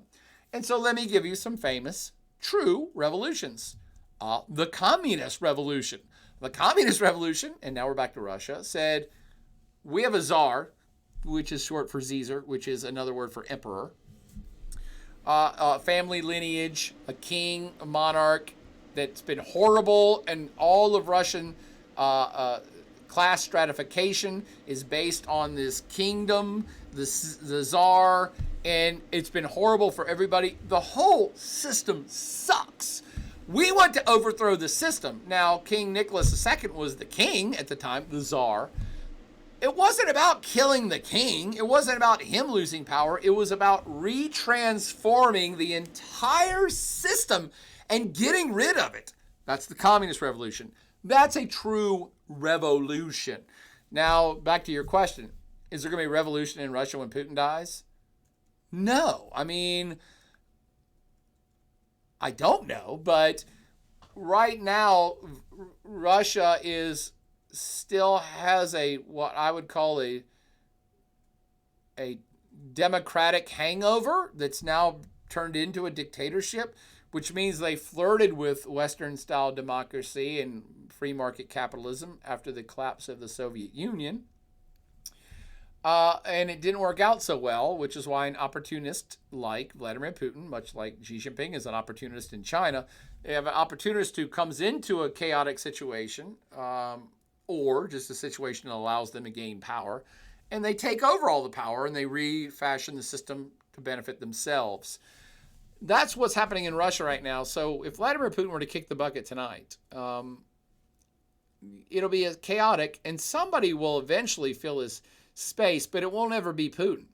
And so let me give you some famous, true revolutions. The Communist Revolution. The Communist Revolution, and now we're back to Russia, said, we have a czar, which is short for Caesar, which is another word for emperor. Family lineage, a king, a monarch that's been horrible, and all of Russian class stratification is based on this kingdom, the czar, and it's been horrible for everybody. The whole system sucks. We want to overthrow the system. Now, King Nicholas II was the king at the time, the czar. It wasn't about killing the king. It wasn't about him losing power. It was about retransforming the entire system and getting rid of it. That's the Communist Revolution. That's a true revolution. Now, back to your question. Is there going to be a revolution in Russia when Putin dies? No. I mean, I don't know, but right now, Russia still has what I would call a democratic hangover that's now turned into a dictatorship, which means they flirted with Western-style democracy and free market capitalism after the collapse of the Soviet Union. And it didn't work out so well, which is why an opportunist like Vladimir Putin, much like Xi Jinping is an opportunist in China, they have an opportunist who comes into a chaotic situation or just a situation that allows them to gain power, and they take over all the power and they refashion the system to benefit themselves. That's what's happening in Russia right now. So if Vladimir Putin were to kick the bucket tonight, it'll be chaotic, and somebody will eventually fill his space, but it won't ever be Putin.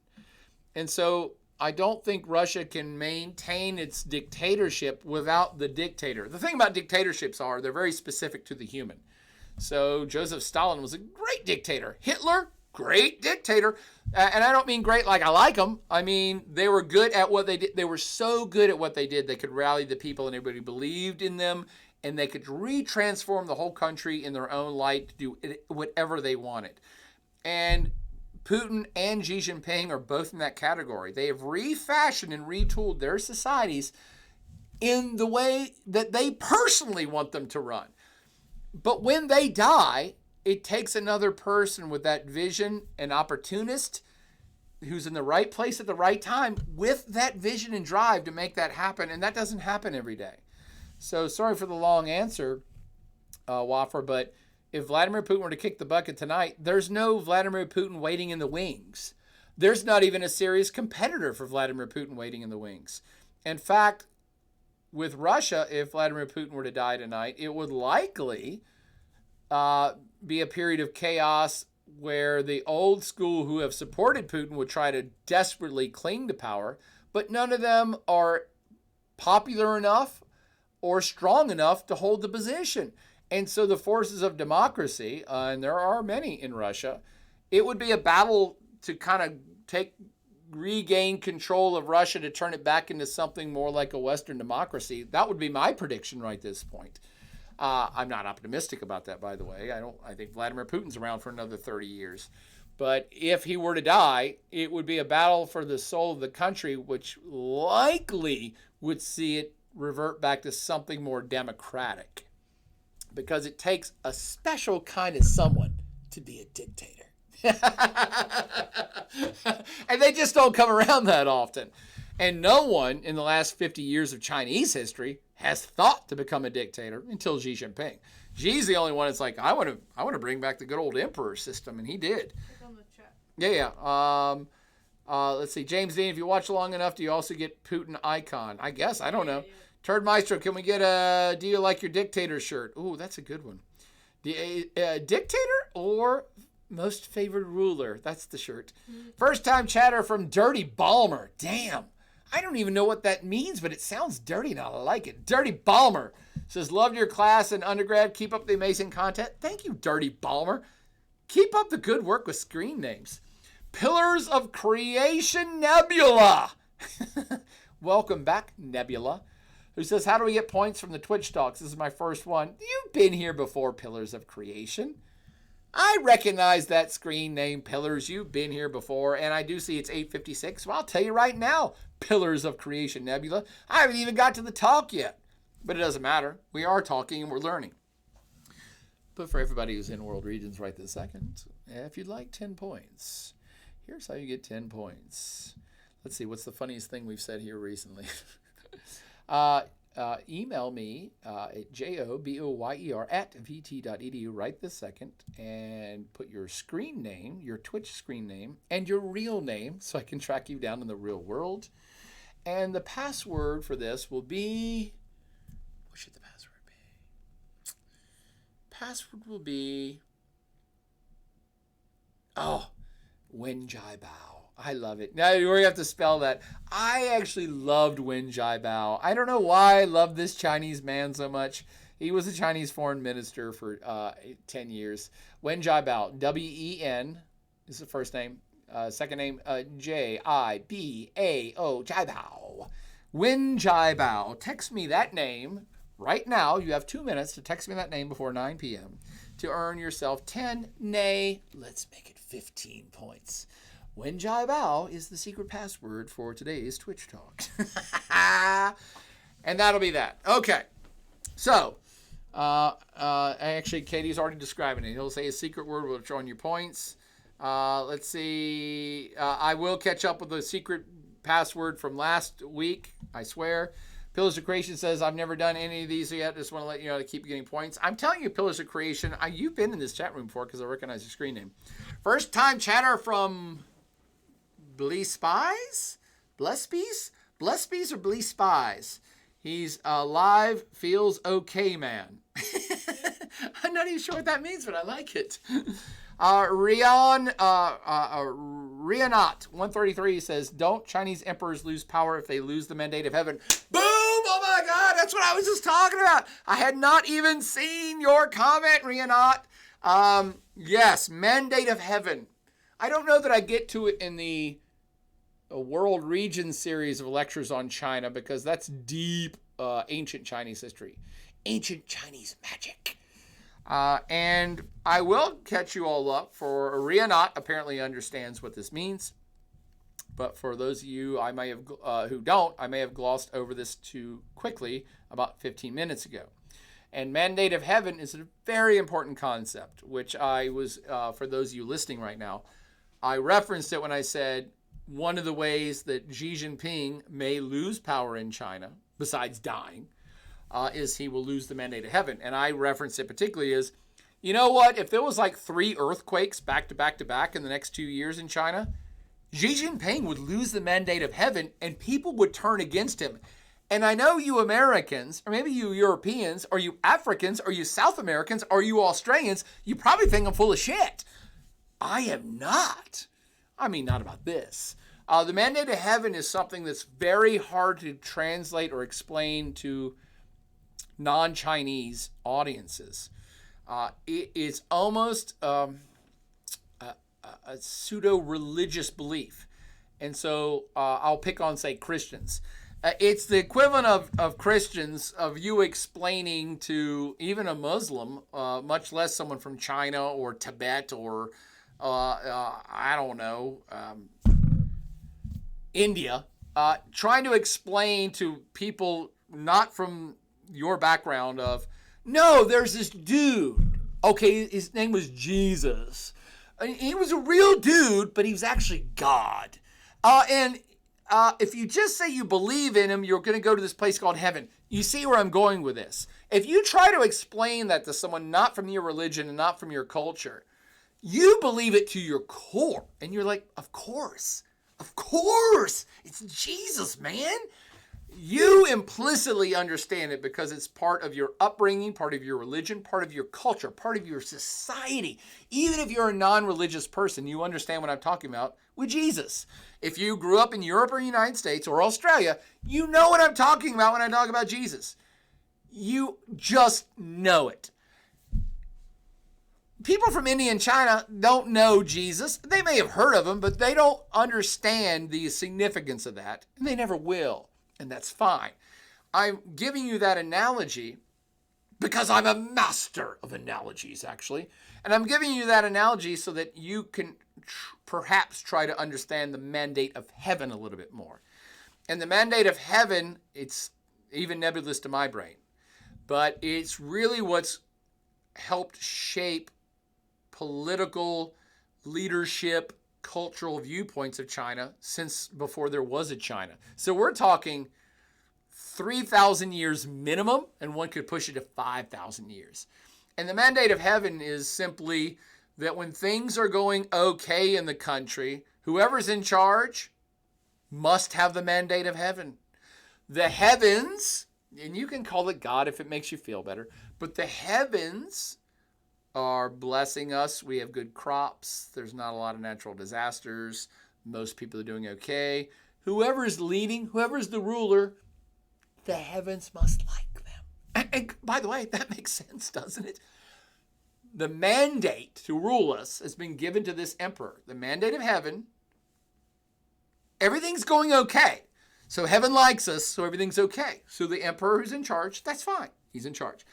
And so I don't think Russia can maintain its dictatorship without the dictator. The thing about dictatorships are they're very specific to the human. So Joseph Stalin was a great dictator. Hitler, great dictator. And I don't mean great like I like them. I mean, they were good at what they did. They were so good at what they did, they could rally the people and everybody believed in them, and they could retransform the whole country in their own light to do whatever they wanted. And Putin and Xi Jinping are both in that category. They have refashioned and retooled their societies in the way that they personally want them to run. But when they die, it takes another person with that vision, an opportunist who's in the right place at the right time with that vision and drive to make that happen. And that doesn't happen every day. So sorry for the long answer, Waffer, but if Vladimir Putin were to kick the bucket tonight, there's no Vladimir Putin waiting in the wings. There's not even a serious competitor for Vladimir Putin waiting in the wings. In fact, with Russia, if Vladimir Putin were to die tonight, it would likely be a period of chaos where the old school who have supported Putin would try to desperately cling to power, but none of them are popular enough or strong enough to hold the position. And so the forces of democracy, and there are many in Russia, it would be a battle to kind of regain control of Russia to turn it back into something more like a Western democracy. That would be my prediction right this point. I'm not optimistic about that, by the way. I think Vladimir Putin's around for another 30 years. But if he were to die, it would be a battle for the soul of the country, which likely would see it revert back to something more democratic. Because it takes a special kind of someone to be a dictator. And they just don't come around that often. And no one in the last 50 years of Chinese history has thought to become a dictator until Xi Jinping. Xi's the only one that's like, I want to bring back the good old emperor system, and he did. It's on the chat. Yeah. Let's see. James Dean, if you watch long enough, do you also get Putin icon? I guess. I don't know. Yeah. Turd Maestro, can we get a Do You Like Your Dictator shirt? Ooh, that's a good one. Dictator or Most Favored Ruler? That's the shirt. First time chatter from Dirty Balmer. Damn. I don't even know what that means, but it sounds dirty and I like it. Dirty Balmer says, loved your class in undergrad. Keep up the amazing content. Thank you, Dirty Balmer. Keep up the good work with screen names. Pillars of Creation Nebula. Welcome back, Nebula. Who says, how do we get points from the Twitch talks? This is my first one. You've been here before, Pillars of Creation. I recognize that screen name, Pillars. You've been here before, and I do see it's 8:56. Well, I'll tell you right now, Pillars of Creation Nebula. I haven't even got to the talk yet, but it doesn't matter. We are talking and we're learning. But for everybody who's in World Regions right this second, if you'd like 10 points, here's how you get 10 points. Let's see, what's the funniest thing we've said here recently? Email me at joboyer@vt.edu right this second and put your screen name, your Twitch screen name, and your real name so I can track you down in the real world. And the password for this will be, what should the password be? Password will be, Wen Jai Bao. I love it. Now we have to spell that. I actually loved Wen Jai Bao. I don't know why I love this Chinese man so much. He was a Chinese foreign minister for 10 years. Wen Jai Bao. W-E-N is the first name. Second name, J-I-B-A-O. Jai Bao. Wen Jai Bao. Text me that name right now. You have 2 minutes to text me that name before 9 p.m. to earn yourself 10, nay, let's make it 15 points. Wen Jai Bao is the secret password for today's Twitch talk. And that'll be that. Okay. So, actually, Katie's already describing it. He'll say a secret word will show on your points. Let's see. I will catch up with the secret password from last week, I swear. Pillars of Creation says, I've never done any of these yet. Just want to let you know to keep getting points. I'm telling you, Pillars of Creation, you've been in this chat room before because I recognize your screen name. First time chatter from Blee Spies? Blespies? Blespies or Blee Spies? He's live, feels okay, man. I'm not even sure what that means, but I like it. Rianot 133 says, don't Chinese emperors lose power if they lose the mandate of heaven? Boom! Oh my God, that's what I was just talking about. I had not even seen your comment, Rianot. Yes, mandate of heaven. I don't know that I get to it in the World Region series of lectures on China because that's deep ancient Chinese history. Ancient Chinese magic. And I will catch you all up for Rianot apparently understands what this means. But for those of you I may have who don't, I may have glossed over this too quickly about 15 minutes ago. And mandate of heaven is a very important concept, which I was, for those of you listening right now, I referenced it when I said one of the ways that Xi Jinping may lose power in China, besides dying, is he will lose the mandate of heaven. And I referenced it particularly as, you know what, if there was like 3 earthquakes back to back to back in the next 2 years in China, Xi Jinping would lose the mandate of heaven and people would turn against him. And I know you Americans, or maybe you Europeans, or you Africans, or you South Americans, or you Australians, you probably think I'm full of shit. I am not. I mean, not about this. The mandate of heaven is something that's very hard to translate or explain to non-Chinese audiences. It is almost a pseudo-religious belief. And so I'll pick on, say, Christians. It's the equivalent of Christians, of you explaining to even a Muslim, much less someone from China or Tibet or, I don't know, India, trying to explain to people not from your background of, no, there's this dude. Okay, his name was Jesus. He was a real dude, but he was actually God. And if you just say you believe in him, you're going to go to this place called heaven. You see where I'm going with this. If you try to explain that to someone not from your religion and not from your culture, you believe it to your core. And you're like, of course. It's Jesus, man. You implicitly understand it because it's part of your upbringing, part of your religion, part of your culture, part of your society. Even if you're a non-religious person, you understand what I'm talking about with Jesus. If you grew up in Europe or United States or Australia, you know what I'm talking about when I talk about Jesus. You just know it. People from India and China don't know Jesus. They may have heard of him, but they don't understand the significance of that, and they never will. And that's fine. I'm giving you that analogy because I'm a master of analogies, actually. And I'm giving you that analogy so that you can perhaps try to understand the mandate of heaven a little bit more. And the mandate of heaven, it's even nebulous to my brain, but it's really what's helped shape political leadership, cultural viewpoints of China since before there was a China. So we're talking 3,000 years minimum, and one could push it to 5,000 years. And the mandate of heaven is simply that when things are going okay in the country, whoever's in charge must have the mandate of heaven. The heavens, and you can call it God if it makes you feel better, but the heavens are blessing us. We have good crops. There's not a lot of natural disasters. Most people are doing okay. Whoever's leading, whoever's the ruler, the heavens must like them. And by the way, that makes sense, doesn't it? The mandate to rule us has been given to this emperor. The mandate of heaven. Everything's going okay. So heaven likes us, so everything's okay. So the emperor who's in charge, that's fine. He's in charge.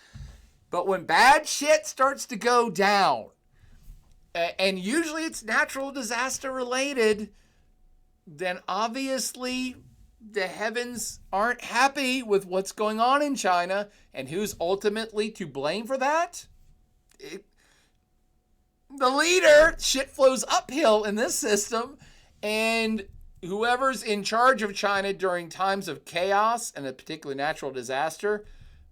But when bad shit starts to go down, and usually it's natural disaster related, then obviously the heavens aren't happy with what's going on in China. And who's ultimately to blame for that? The leader. Shit flows uphill in this system. And whoever's in charge of China during times of chaos and a particular natural disaster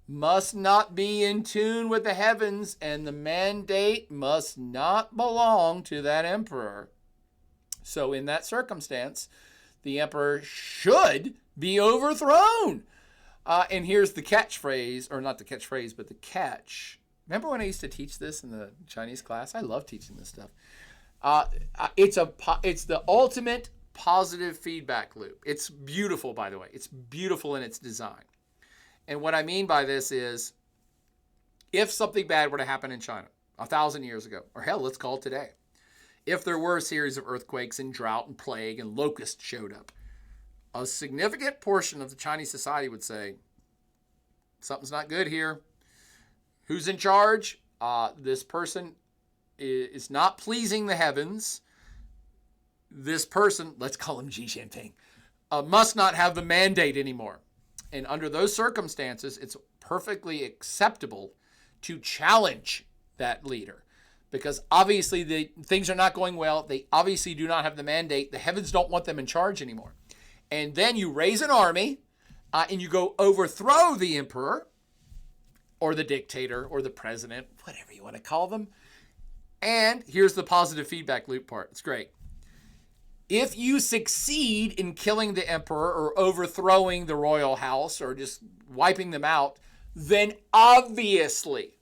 must not be in tune with the heavens, and the mandate must not belong to that emperor. So in that circumstance, the emperor should be overthrown. And here's the catchphrase, or not the catchphrase, but the catch. Remember when I used to teach this in the Chinese class? I love teaching this stuff. It's the ultimate positive feedback loop. It's beautiful, by the way. It's beautiful in its design. And what I mean by this is, if something bad were to happen in China 1,000 years ago, or hell, let's call it today, if there were a series of earthquakes and drought and plague and locusts showed up, a significant portion of the Chinese society would say, something's not good here. Who's in charge? This person is not pleasing the heavens. This person, let's call him Xi Jinping, must not have the mandate anymore. And under those circumstances, it's perfectly acceptable to challenge that leader. Because obviously things are not going well. They obviously do not have the mandate. The heavens don't want them in charge anymore. And then you raise an army and you go overthrow the emperor or the dictator or the president, whatever you want to call them. And here's the positive feedback loop part. It's great. If you succeed in killing the emperor or overthrowing the royal house or just wiping them out, then obviously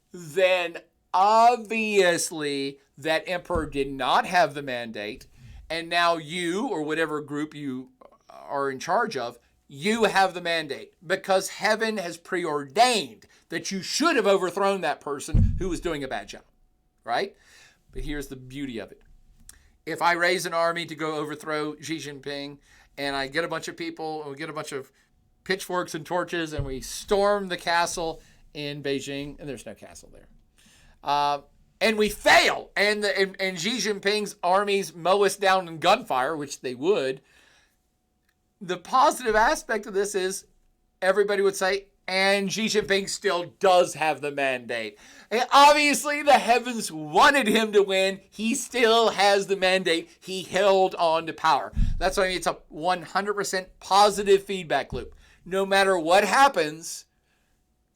that emperor did not have the mandate, and now you or whatever group you are in charge of, you have the mandate because heaven has preordained that you should have overthrown that person who was doing a bad job, right? But here's the beauty of it. If I raise an army to go overthrow Xi Jinping and I get a bunch of people and we get a bunch of pitchforks and torches and we storm the castle in Beijing, and there's no castle there, and we fail and Xi Jinping's armies mow us down in gunfire, which they would, the positive aspect of this is everybody would say, and Xi Jinping still does have the mandate. And obviously, the heavens wanted him to win. He still has the mandate. He held on to power. That's why I mean it's a 100% positive feedback loop. No matter what happens,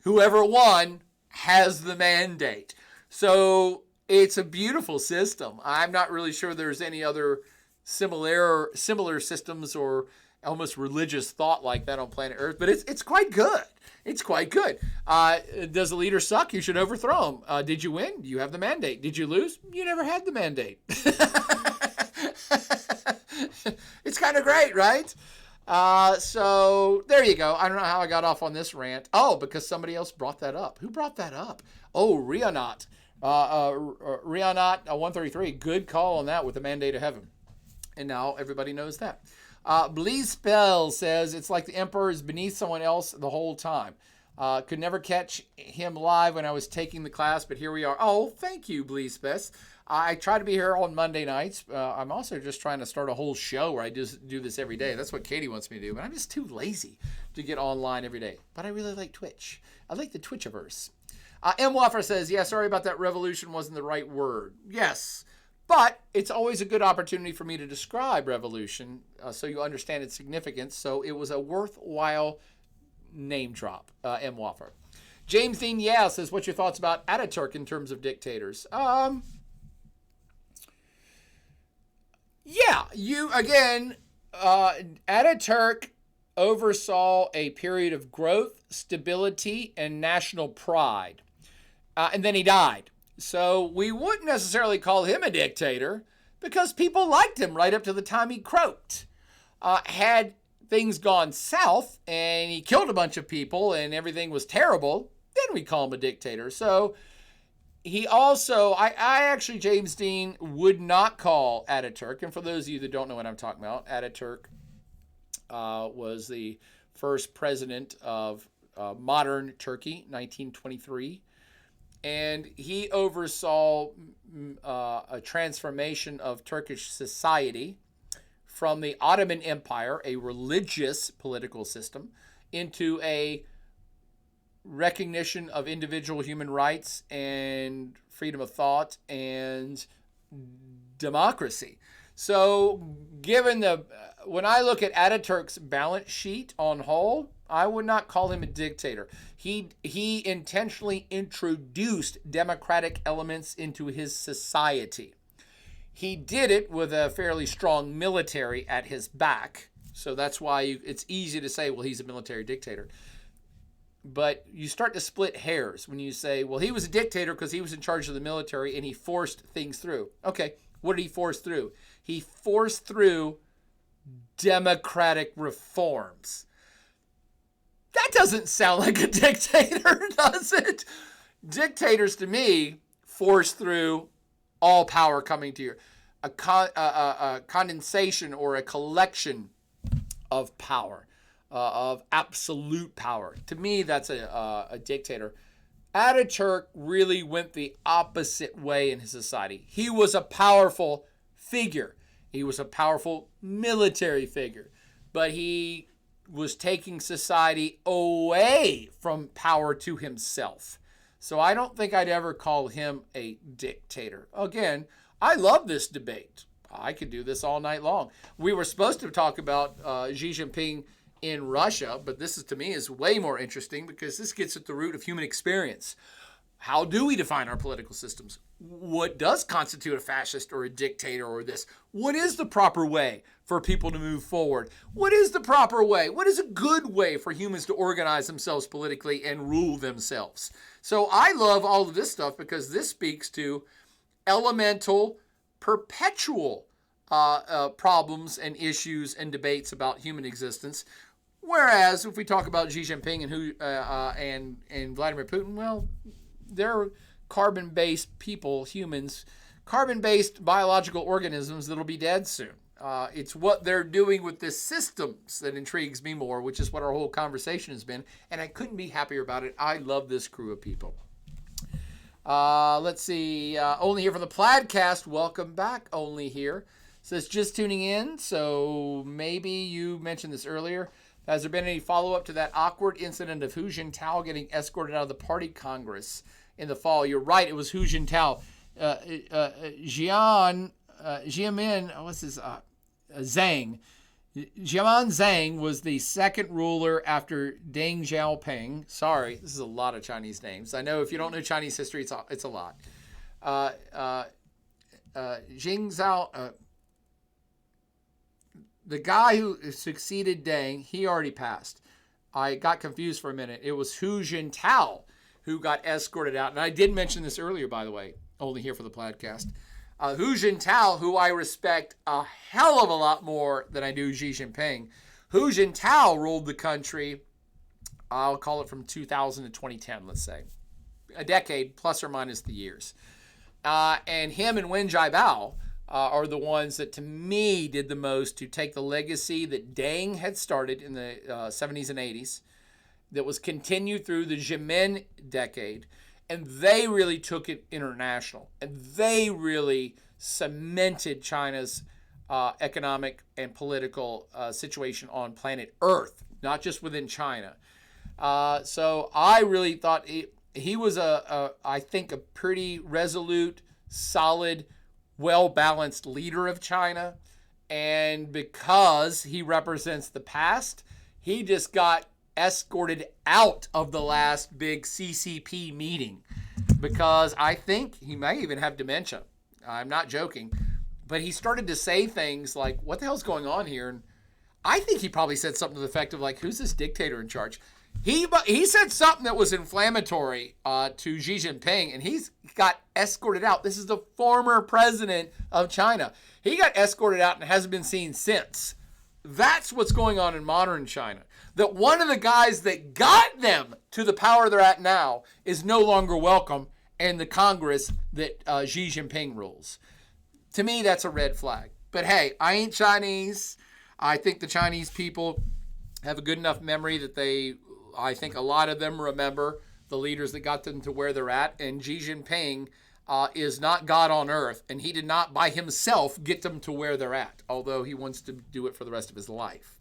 whoever won has the mandate. So it's a beautiful system. I'm not really sure there's any other similar systems or almost religious thought like that on planet Earth, but it's quite good. It's quite good. Does the leader suck? You should overthrow him. Did you win? You have the mandate. Did you lose? You never had the mandate. It's kind of great, right? So there you go. I don't know how I got off on this rant. Oh, because somebody else brought that up. Who brought that up? Oh, Rihanna. Rihanna 133. Good call on that with the mandate of heaven. And now everybody knows that. Bleeze Spell says it's like the emperor is beneath someone else the whole time. Could never catch him live when I was taking the class, but here we are. Oh, thank you, Bleeze Spell. I try to be here on Monday nights. I'm also just trying to start a whole show where I just do this every day. That's what Katie wants me to do, but I'm just too lazy to get online every day. But I really like Twitch. I like the Twitchiverse. M. Waffer says, yeah, sorry about that. Revolution wasn't the right word. Yes, but it's always a good opportunity for me to describe revolution so you understand its significance. So it was a worthwhile name drop, M. Waffer. James Dean says, what's your thoughts about Ataturk in terms of dictators? Yeah, Ataturk oversaw a period of growth, stability, and national pride. And then he died. So we wouldn't necessarily call him a dictator because people liked him right up to the time he croaked. Had things gone south and he killed a bunch of people and everything was terrible, then we call him a dictator. So he also, I actually, James Dean, would not call Ataturk. And for those of you that don't know what I'm talking about, Ataturk was the first president of modern Turkey, 1923. And he oversaw a transformation of Turkish society from the Ottoman Empire, a religious political system, into a recognition of individual human rights and freedom of thought and democracy. So when I look at Ataturk's balance sheet on whole, I would not call him a dictator. He intentionally introduced democratic elements into his society. He did it with a fairly strong military at his back. So that's why it's easy to say, well, he's a military dictator. But you start to split hairs when you say, well, he was a dictator because he was in charge of the military and he forced things through. Okay, what did he force through? He forced through democratic reforms. That doesn't sound like a dictator, does it? Dictators, to me, force through all power coming to you. A condensation or a collection of power, of absolute power. To me, that's a dictator. Ataturk really went the opposite way in his society. He was a powerful figure. He was a powerful military figure. But he was taking society away from power to himself. So I don't think I'd ever call him a dictator. Again, I love this debate. I could do this all night long. We were supposed to talk about Xi Jinping in Russia, but this is, to me, is way more interesting because this gets at the root of human experience. How do we define our political systems? What does constitute a fascist or a dictator or this? What is the proper way for people to move forward? What is the proper way? What is a good way for humans to organize themselves politically and rule themselves? So I love all of this stuff because this speaks to elemental, perpetual problems and issues and debates about human existence. Whereas if we talk about Xi Jinping and Vladimir Putin, well, they're carbon-based people, humans, carbon-based biological organisms that'll be dead soon. It's what they're doing with the systems that intrigues me more, which is what our whole conversation has been, and I couldn't be happier about it. I love this crew of people. Let's see. Only here for the Pladcast. Welcome back, Only here. Says just tuning in, so maybe you mentioned this earlier. Has there been any follow-up to that awkward incident of Hu Jintao getting escorted out of the party congress in the fall? You're right, it was Hu Jintao. Jiamin, what's his, Zhang. Jiamin Zhang was the second ruler after Deng Xiaoping. Sorry, this is a lot of Chinese names. I know if you don't know Chinese history, it's a lot. Jing Zhao, the guy who succeeded Deng, he already passed. I got confused for a minute. It was Hu Jintao who got escorted out. And I did mention this earlier, by the way, only here for the podcast. Hu Jintao, who I respect a hell of a lot more than I do Xi Jinping. Hu Jintao ruled the country, I'll call it from 2000 to 2010, let's say. A decade, plus or minus the years. And him and Wen Jiabao are the ones that, to me, did the most to take the legacy that Deng had started in the 70s and 80s, that was continued through the Xiamen decade, and they really took it international. And they really cemented China's economic and political situation on planet Earth, not just within China. So I really thought he was, I think, a pretty resolute, solid, well-balanced leader of China. And because he represents the past, he just got escorted out of the last big CCP meeting because I think he may even have dementia. I'm not joking. But he started to say things like, what the hell's going on here? And I think he probably said something to the effect of, like, who's this dictator in charge? He said something that was inflammatory to Xi Jinping, and he's got escorted out. This is the former president of China. He got escorted out and hasn't been seen since. That's what's going on in modern China. That one of the guys that got them to the power they're at now is no longer welcome in the Congress that Xi Jinping rules. To me, that's a red flag. But hey, I ain't Chinese. I think the Chinese people have a good enough memory that I think a lot of them remember the leaders that got them to where they're at. And Xi Jinping is not God on earth, and he did not by himself get them to where they're at, although he wants to do it for the rest of his life.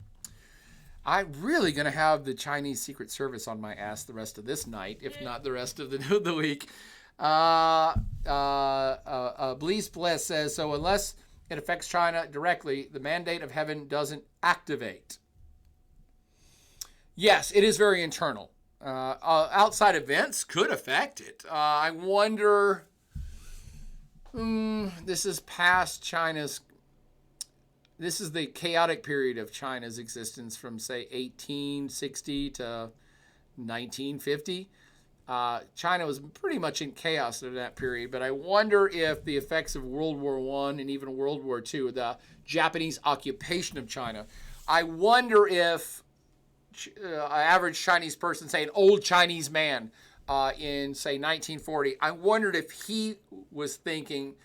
I'm really going to have the Chinese Secret Service on my ass the rest of this night, if not the rest of the week. Blease Bless says, so unless it affects China directly, the mandate of heaven doesn't activate. Yes, it is very internal. Outside events could affect it. I wonder, this is past China's, this is the chaotic period of China's existence from, say, 1860 to 1950. China was pretty much in chaos in that period, but I wonder if the effects of World War I and even World War II, the Japanese occupation of China, I wonder if an average Chinese person, say an old Chinese man in, say, 1940, I wondered if he was thinking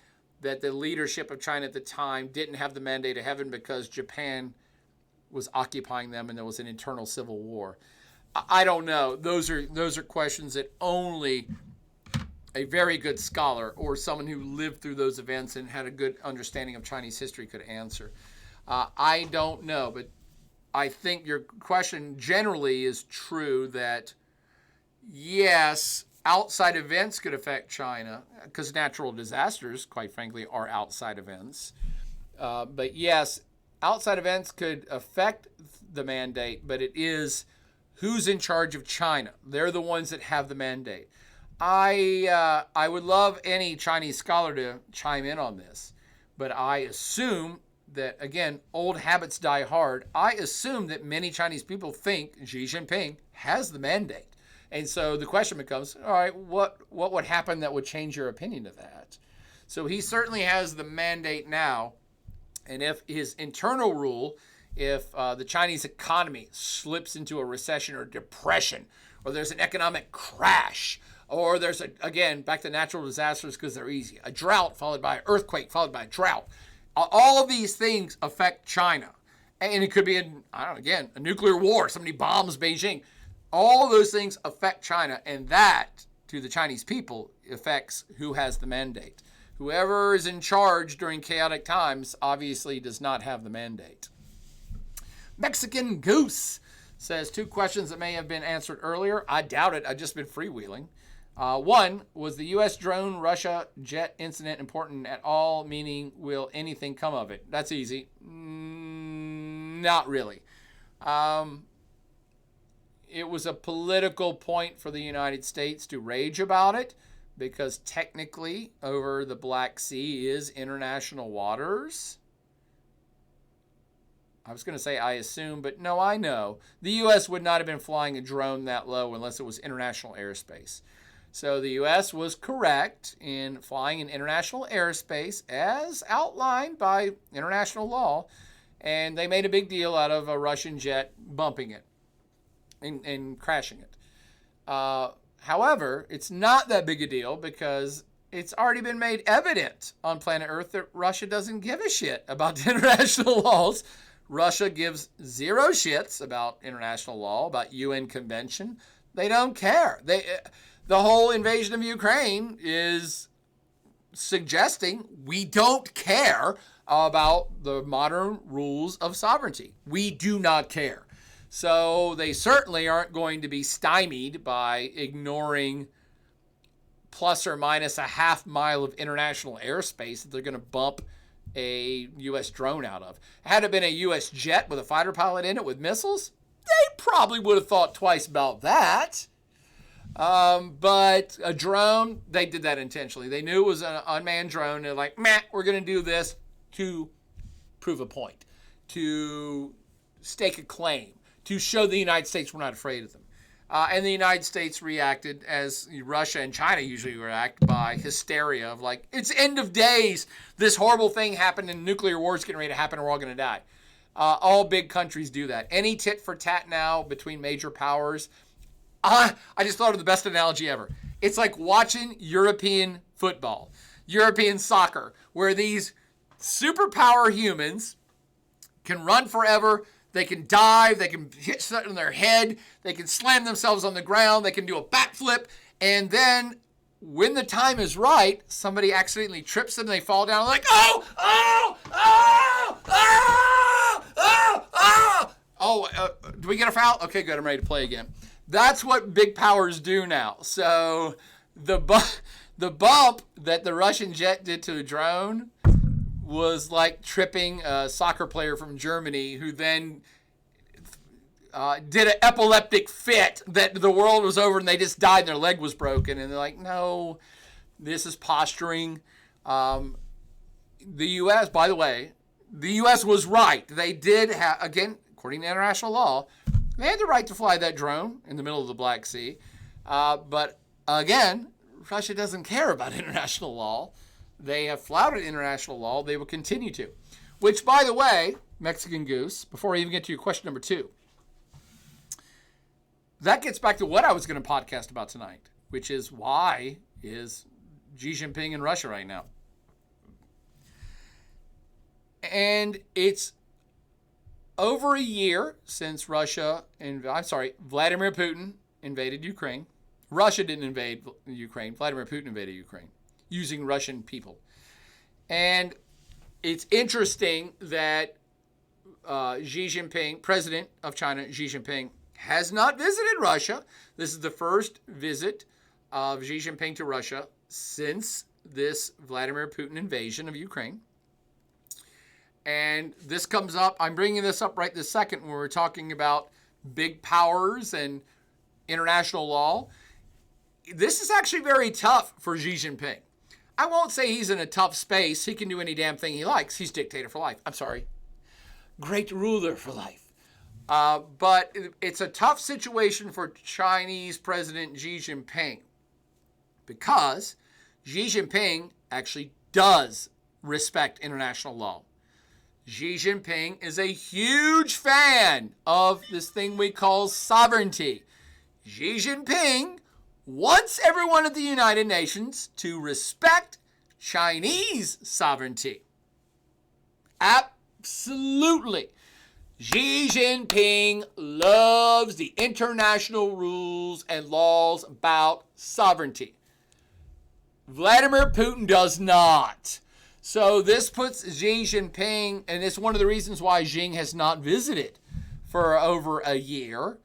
that the leadership of China at the time didn't have the mandate of heaven because Japan was occupying them and there was an internal civil war. I don't know. Those are questions that only a very good scholar or someone who lived through those events and had a good understanding of Chinese history could answer. I don't know, but I think your question generally is true that, yes, outside events could affect China because natural disasters, quite frankly, are outside events. But yes, outside events could affect the mandate, but it is who's in charge of China. They're the ones that have the mandate. I would love any Chinese scholar to chime in on this, but I assume that, again, old habits die hard. I assume that many Chinese people think Xi Jinping has the mandate. And so the question becomes, all right, what would happen that would change your opinion of that? So he certainly has the mandate now. And if his internal rule, if the Chinese economy slips into a recession or depression, or there's an economic crash, or there's, again, back to natural disasters because they're easy, a drought followed by an earthquake followed by a drought, all of these things affect China. And it could be, a nuclear war. Somebody bombs Beijing. All those things affect China, and that, to the Chinese people, affects who has the mandate. Whoever is in charge during chaotic times obviously does not have the mandate. Mexican Goose says 2 questions that may have been answered earlier. I doubt it. I've just been freewheeling. One, was the U.S. drone Russia jet incident important at all, meaning will anything come of it? That's easy. Not really. It was a political point for the United States to rage about it because technically over the Black Sea is international waters. I was going to say I assume, but no, I know. The U.S. would not have been flying a drone that low unless it was international airspace. So the U.S. was correct in flying in international airspace as outlined by international law, and they made a big deal out of a Russian jet bumping it and crashing it. However, it's not that big a deal because it's already been made evident on planet Earth that Russia doesn't give a shit about international laws. Russia gives zero shits about international law, about UN convention. They don't care. The whole invasion of Ukraine is suggesting we don't care about the modern rules of sovereignty. We do not care. So they certainly aren't going to be stymied by ignoring plus or minus a half mile of international airspace that they're going to bump a U.S. drone out of. Had it been a U.S. jet with a fighter pilot in it with missiles, they probably would have thought twice about that. But a drone, they did that intentionally. They knew it was an unmanned drone. They're like, meh, we're going to do this to prove a point, to stake a claim, to show the United States we're not afraid of them. And the United States reacted as Russia and China usually react by hysteria of like, it's end of days. This horrible thing happened and nuclear war is getting ready to happen and we're all going to die. All big countries do that. Any tit for tat now between major powers. I just thought of the best analogy ever. It's like watching European football, European soccer, where these superpower humans can run forever. They can dive, they can hit something on their head, they can slam themselves on the ground, they can do a backflip, and then when the time is right, somebody accidentally trips them, they fall down, like, oh, oh, oh, oh, oh, oh. Oh, do we get a foul? Okay, good, I'm ready to play again. That's what big powers do now. So the bump that the Russian jet did to the drone was like tripping a soccer player from Germany who then did an epileptic fit that the world was over and they just died and their leg was broken. And they're like, no, this is posturing. The U.S., by the way, the U.S. was right. They did have, again, according to international law, they had the right to fly that drone in the middle of the Black Sea. But again, Russia doesn't care about international law. They have flouted international law. They will continue to. Which, by the way, Mexican Goose, before I even get to your question number 2, that gets back to what I was going to podcast about tonight, which is why is Xi Jinping in Russia right now? And it's over a year since Vladimir Putin invaded Ukraine. Russia didn't invade Ukraine. Vladimir Putin invaded Ukraine using Russian people. And it's interesting that Xi Jinping, president of China, Xi Jinping, has not visited Russia. This is the first visit of Xi Jinping to Russia since this Vladimir Putin invasion of Ukraine. And this comes up, I'm bringing this up right this second when we're talking about big powers and international law. This is actually very tough for Xi Jinping. I won't say he's in a tough space. He can do any damn thing he likes. He's dictator for life. I'm sorry. Great ruler for life. But it's a tough situation for Chinese President Xi Jinping because Xi Jinping actually does respect international law. Xi Jinping is a huge fan of this thing we call sovereignty. Xi Jinping wants everyone at the United Nations to respect Chinese sovereignty. Absolutely. Xi Jinping loves the international rules and laws about sovereignty. Vladimir Putin does not. So this puts Xi Jinping, and it's one of the reasons why Xi has not visited for over a year,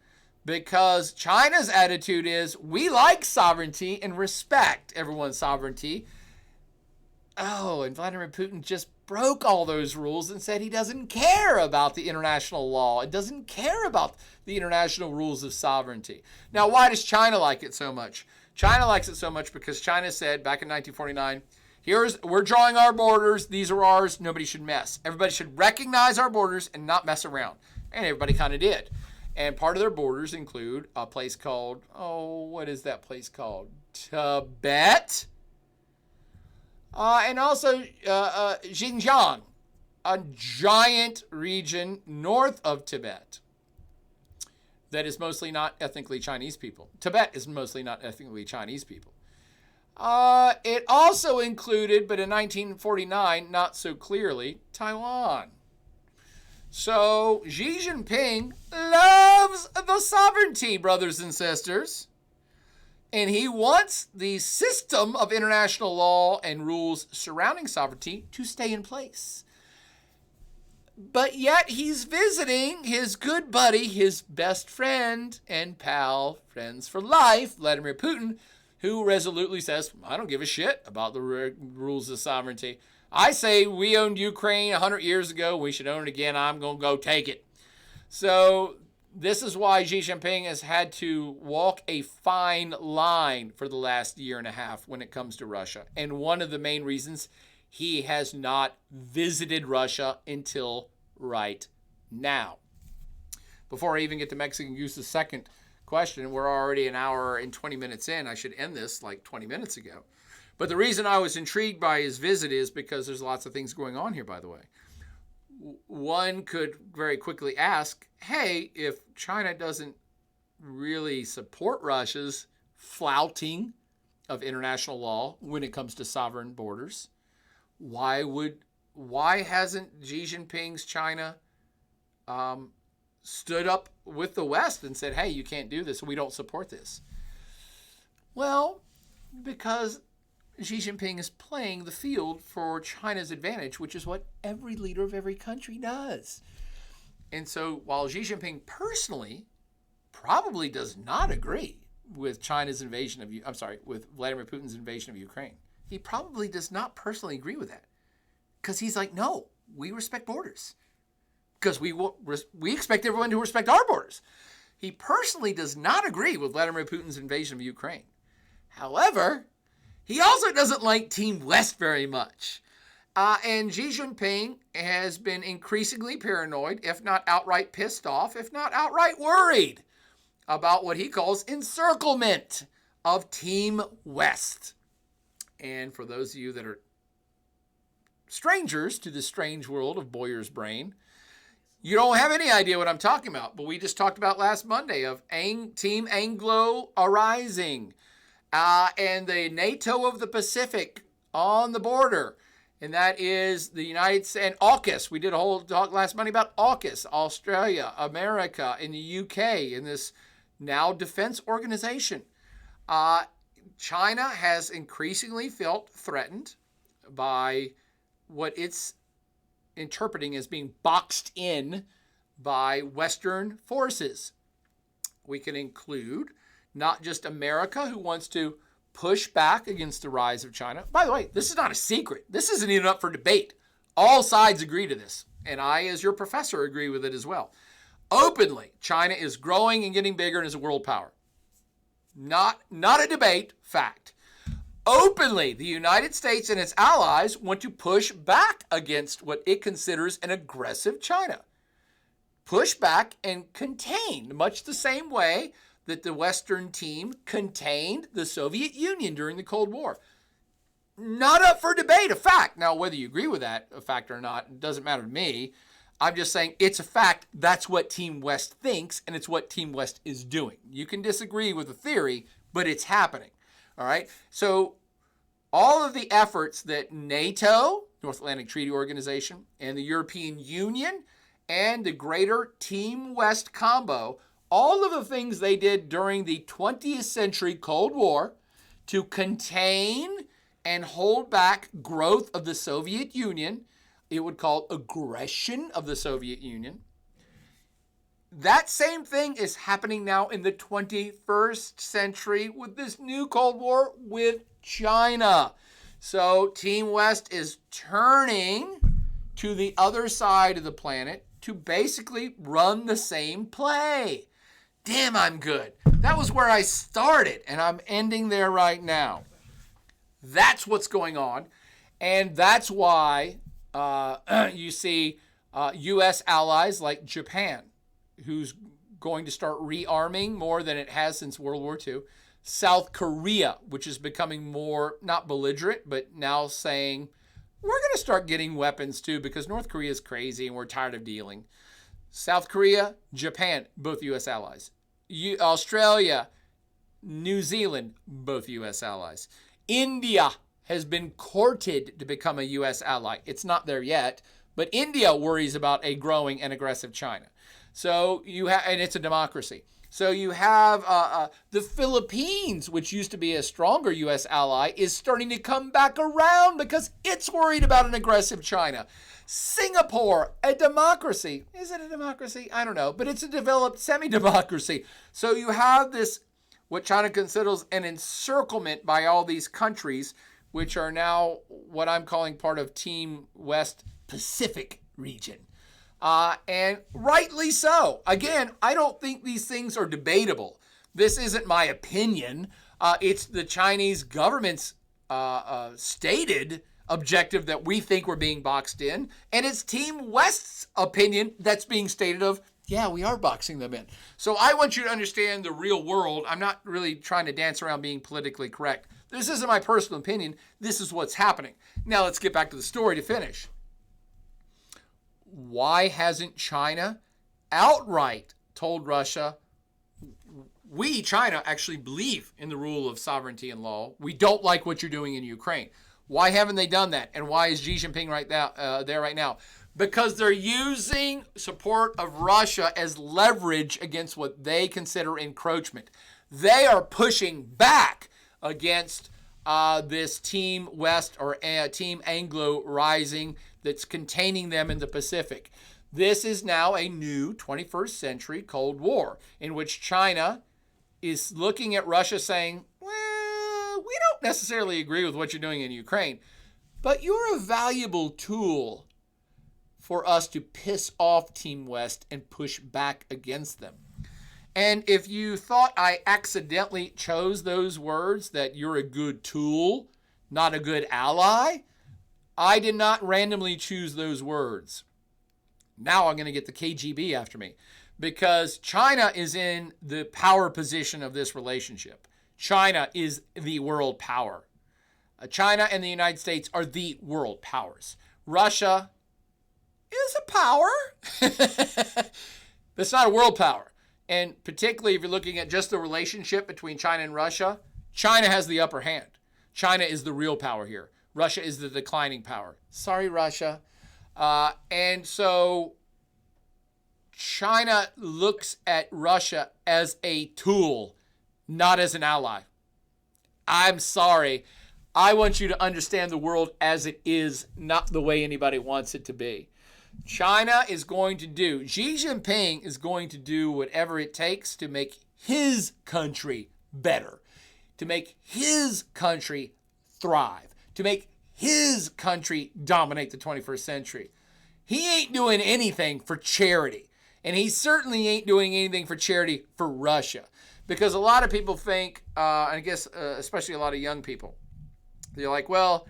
because China's attitude is, we like sovereignty and respect everyone's sovereignty. Oh, and Vladimir Putin just broke all those rules and said he doesn't care about the international law. It doesn't care about the international rules of sovereignty. Now, why does China like it so much? China likes it so much because China said back in 1949, We're drawing our borders. These are ours. Nobody should mess. Everybody should recognize our borders and not mess around. And everybody kind of did. And part of their borders include a place called, what is that place called? Tibet. And also Xinjiang, a giant region north of Tibet that is mostly not ethnically Chinese people. Tibet is mostly not ethnically Chinese people. It also included, but in 1949, not so clearly, Taiwan. So Xi Jinping loves the sovereignty, brothers and sisters. And he wants the system of international law and rules surrounding sovereignty to stay in place. But yet he's visiting his good buddy, his best friend and pal, friends for life, Vladimir Putin, who resolutely says, I don't give a shit about the rules of sovereignty. I say we owned Ukraine 100 years ago. We should own it again. I'm going to go take it. So this is why Xi Jinping has had to walk a fine line for the last year and a half when it comes to Russia. And one of the main reasons, he has not visited Russia until right now. Before I even get to Mexican Goose's second question, we're already an hour and 20 minutes in. I should end this like 20 minutes ago. But the reason I was intrigued by his visit is because there's lots of things going on here, by the way. One could very quickly ask, hey, if China doesn't really support Russia's flouting of international law when it comes to sovereign borders, why hasn't Xi Jinping's China stood up with the West and said, hey, you can't do this, we don't support this? Well, because Xi Jinping is playing the field for China's advantage, which is what every leader of every country does. And so while Xi Jinping personally probably does not agree with with Vladimir Putin's invasion of Ukraine, he probably does not personally agree with that. Because he's like, no, we respect borders. Because we expect everyone to respect our borders. He personally does not agree with Vladimir Putin's invasion of Ukraine. However, he also doesn't like Team West very much. And Xi Jinping has been increasingly paranoid, if not outright pissed off, if not outright worried about what he calls encirclement of Team West. And for those of you that are strangers to the strange world of Boyer's brain, you don't have any idea what I'm talking about. But we just talked about last Monday of Team Anglo arising. And the NATO of the Pacific on the border. And that is the United States and AUKUS. We did a whole talk last Monday about AUKUS, Australia, America, and the UK in this now defense organization. China has increasingly felt threatened by what it's interpreting as being boxed in by Western forces. We can include not just America, who wants to push back against the rise of China. By the way, this is not a secret. This isn't even up for debate. All sides agree to this. And I, as your professor, agree with it as well. Openly, China is growing and getting bigger and is a world power. Not a debate, fact. Openly, the United States and its allies want to push back against what it considers an aggressive China. Push back and contain, much the same way that the Western team contained the Soviet Union during the Cold War. Not up for debate, a fact. Now, whether you agree with that, a fact or not, it doesn't matter to me. I'm just saying it's a fact. That's what Team West thinks, and it's what Team West is doing. You can disagree with the theory, but it's happening. All right? So all of the efforts that NATO, North Atlantic Treaty Organization, and the European Union, and the greater Team West combo, all of the things they did during the 20th century Cold War to contain and hold back growth of the Soviet Union, it would call aggression of the Soviet Union. That same thing is happening now in the 21st century with this new Cold War with China. So Team West is turning to the other side of the planet to basically run the same play. Damn, I'm good. That was where I started, and I'm ending there right now. That's what's going on. And that's why you see U.S. allies like Japan, who's going to start rearming more than it has since World War II. South Korea, which is becoming more, not belligerent, but now saying, we're going to start getting weapons too because North Korea is crazy and we're tired of dealing. South Korea, Japan, both U.S. allies. Australia, New Zealand, both U.S. allies. India has been courted to become a U.S. ally. It's not there yet, but India worries about a growing and aggressive China. So you have, and it's a democracy. So you have the Philippines, which used to be a stronger U.S. ally, is starting to come back around because it's worried about an aggressive China. Singapore, a democracy. Is it a democracy? I don't know, but it's a developed semi-democracy. So you have this, what China considers an encirclement by all these countries, which are now what I'm calling part of Team West Pacific region. And rightly so. Again, I don't think these things are debatable. This isn't my opinion. It's the Chinese government's stated objective that we think we're being boxed in. And it's Team West's opinion that's being stated of, yeah, we are boxing them in. So I want you to understand the real world. I'm not really trying to dance around being politically correct. This isn't my personal opinion. This is what's happening. Now let's get back to the story to finish. Why hasn't China outright told Russia, we, China, actually believe in the rule of sovereignty and law. We don't like what you're doing in Ukraine. Why haven't they done that? And why is Xi Jinping there right now? Because they're using support of Russia as leverage against what they consider encroachment. They are pushing back against this Team West or Team Anglo rising that's containing them in the Pacific. This is now a new 21st century Cold War in which China is looking at Russia saying, well, we don't necessarily agree with what you're doing in Ukraine, but you're a valuable tool for us to piss off Team West and push back against them. And if you thought I accidentally chose those words, that you're a good tool, not a good ally, I did not randomly choose those words. Now I'm going to get the KGB after me because China is in the power position of this relationship. China is the world power. China and the United States are the world powers. Russia is a power. It's not a world power. And particularly if you're looking at just the relationship between China and Russia, China has the upper hand. China is the real power here. Russia is the declining power. Sorry, Russia. And so China looks at Russia as a tool, not as an ally. I'm sorry. I want you to understand the world as it is, not the way anybody wants it to be. China is going to do, Xi Jinping is going to do whatever it takes to make his country better, to make his country thrive, to make his country dominate the 21st century. He ain't doing anything for charity, and he certainly ain't doing anything for charity for Russia, because a lot of people think, I guess especially a lot of young people, they're like, well,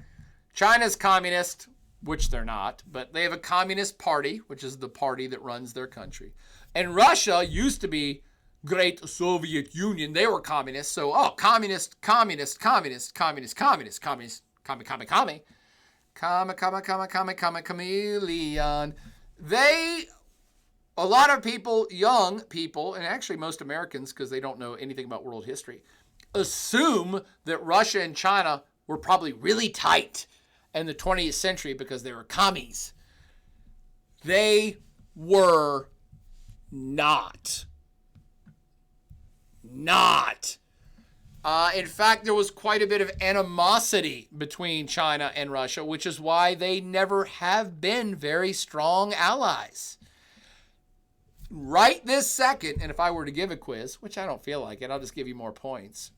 China's communist, which they're not, but they have a communist party, which is the party that runs their country. And Russia used to be Great Soviet Union. They were communists. So, communist, communist, communist, communist, communist, communist, chameleon. A lot of people, young people, and actually most Americans, because they don't know anything about world history, assume that Russia and China were probably really tight in the 20th century because they were commies. They were not. In fact, there was quite a bit of animosity between China and Russia, which is why they never have been very strong allies. Right this second, and if I were to give a quiz, which I don't feel like it, I'll just give you more points.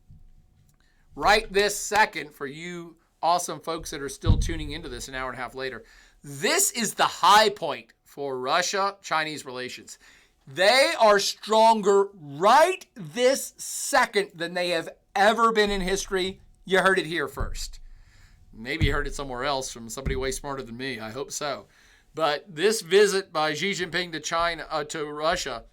Right this second, for you awesome folks that are still tuning into this an hour and a half later, this is the high point for Russia-Chinese relations. They are stronger right this second than they have ever been in history. You heard it here first. Maybe he heard it somewhere else from somebody way smarter than me. I hope so. But this visit by Xi Jinping to Russia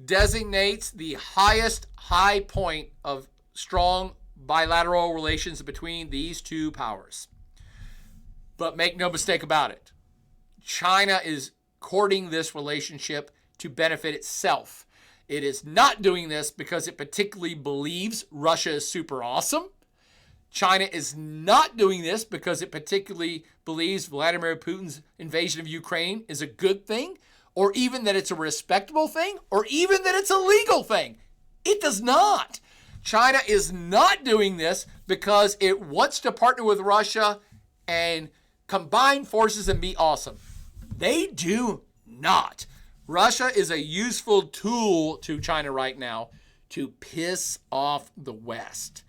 designates the highest high point of strong bilateral relations between these two powers. But make no mistake about it, China is courting this relationship to benefit itself. It is not doing this because it particularly believes Russia is super awesome. China is not doing this because it particularly believes Vladimir Putin's invasion of Ukraine is a good thing, or even that it's a respectable thing, or even that it's a legal thing. It does not. China is not doing this because it wants to partner with Russia and combine forces and be awesome. They do not. Russia is a useful tool to China right now to piss off the West.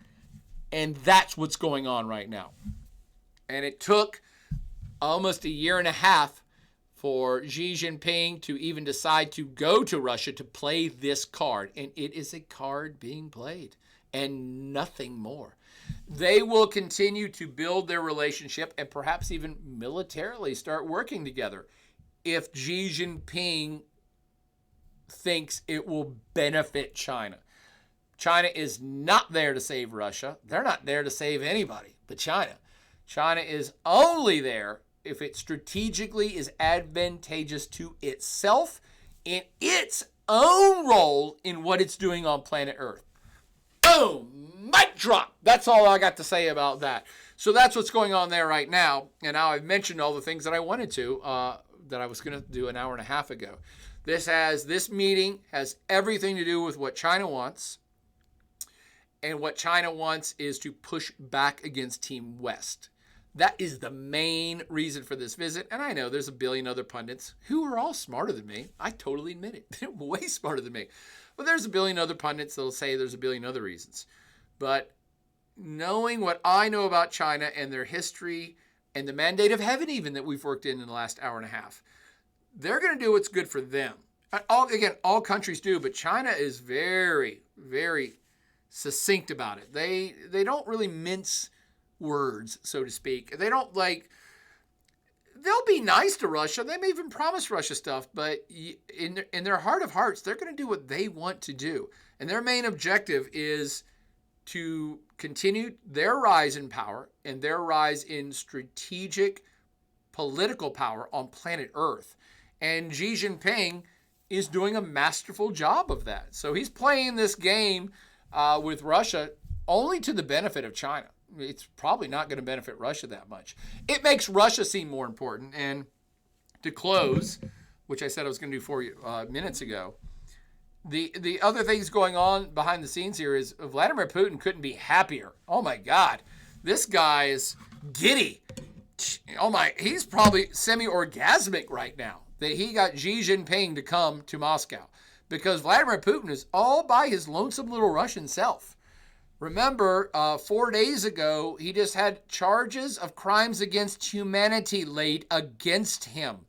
And that's what's going on right now. And it took almost a year and a half for Xi Jinping to even decide to go to Russia to play this card. And it is a card being played and nothing more. They will continue to build their relationship and perhaps even militarily start working together if Xi Jinping thinks it will benefit China. China is not there to save Russia. They're not there to save anybody but China. China is only there if it strategically is advantageous to itself in its own role in what it's doing on planet Earth. Boom! Mic drop! That's all I got to say about that. So that's what's going on there right now. And now I've mentioned all the things that I wanted to, that I was going to do an hour and a half ago. This meeting has everything to do with what China wants. And what China wants is to push back against Team West. That is the main reason for this visit. And I know there's a billion other pundits who are all smarter than me. I totally admit it. They're way smarter than me. But there's a billion other pundits that'll say there's a billion other reasons. But knowing what I know about China and their history and the mandate of heaven even that we've worked in the last hour and a half, they're going to do what's good for them. All countries do, but China is very, very succinct about it. They don't really mince words, so to speak. They don't they'll be nice to Russia. They may even promise Russia stuff, but in their heart of hearts, they're going to do what they want to do. And their main objective is to continue their rise in power and their rise in strategic political power on planet Earth. And Xi Jinping is doing a masterful job of that. So he's playing this game with Russia only to the benefit of China. It's probably not going to benefit Russia that much. It makes Russia seem more important. And to close, which I said I was going to do 4 minutes ago, the other things going on behind the scenes here is Vladimir Putin couldn't be happier. Oh my God, this guy is giddy. Oh my, he's probably semi-orgasmic right now that he got Xi Jinping to come to Moscow, because Vladimir Putin is all by his lonesome little Russian self. Remember, 4 days ago, he just had charges of crimes against humanity laid against him.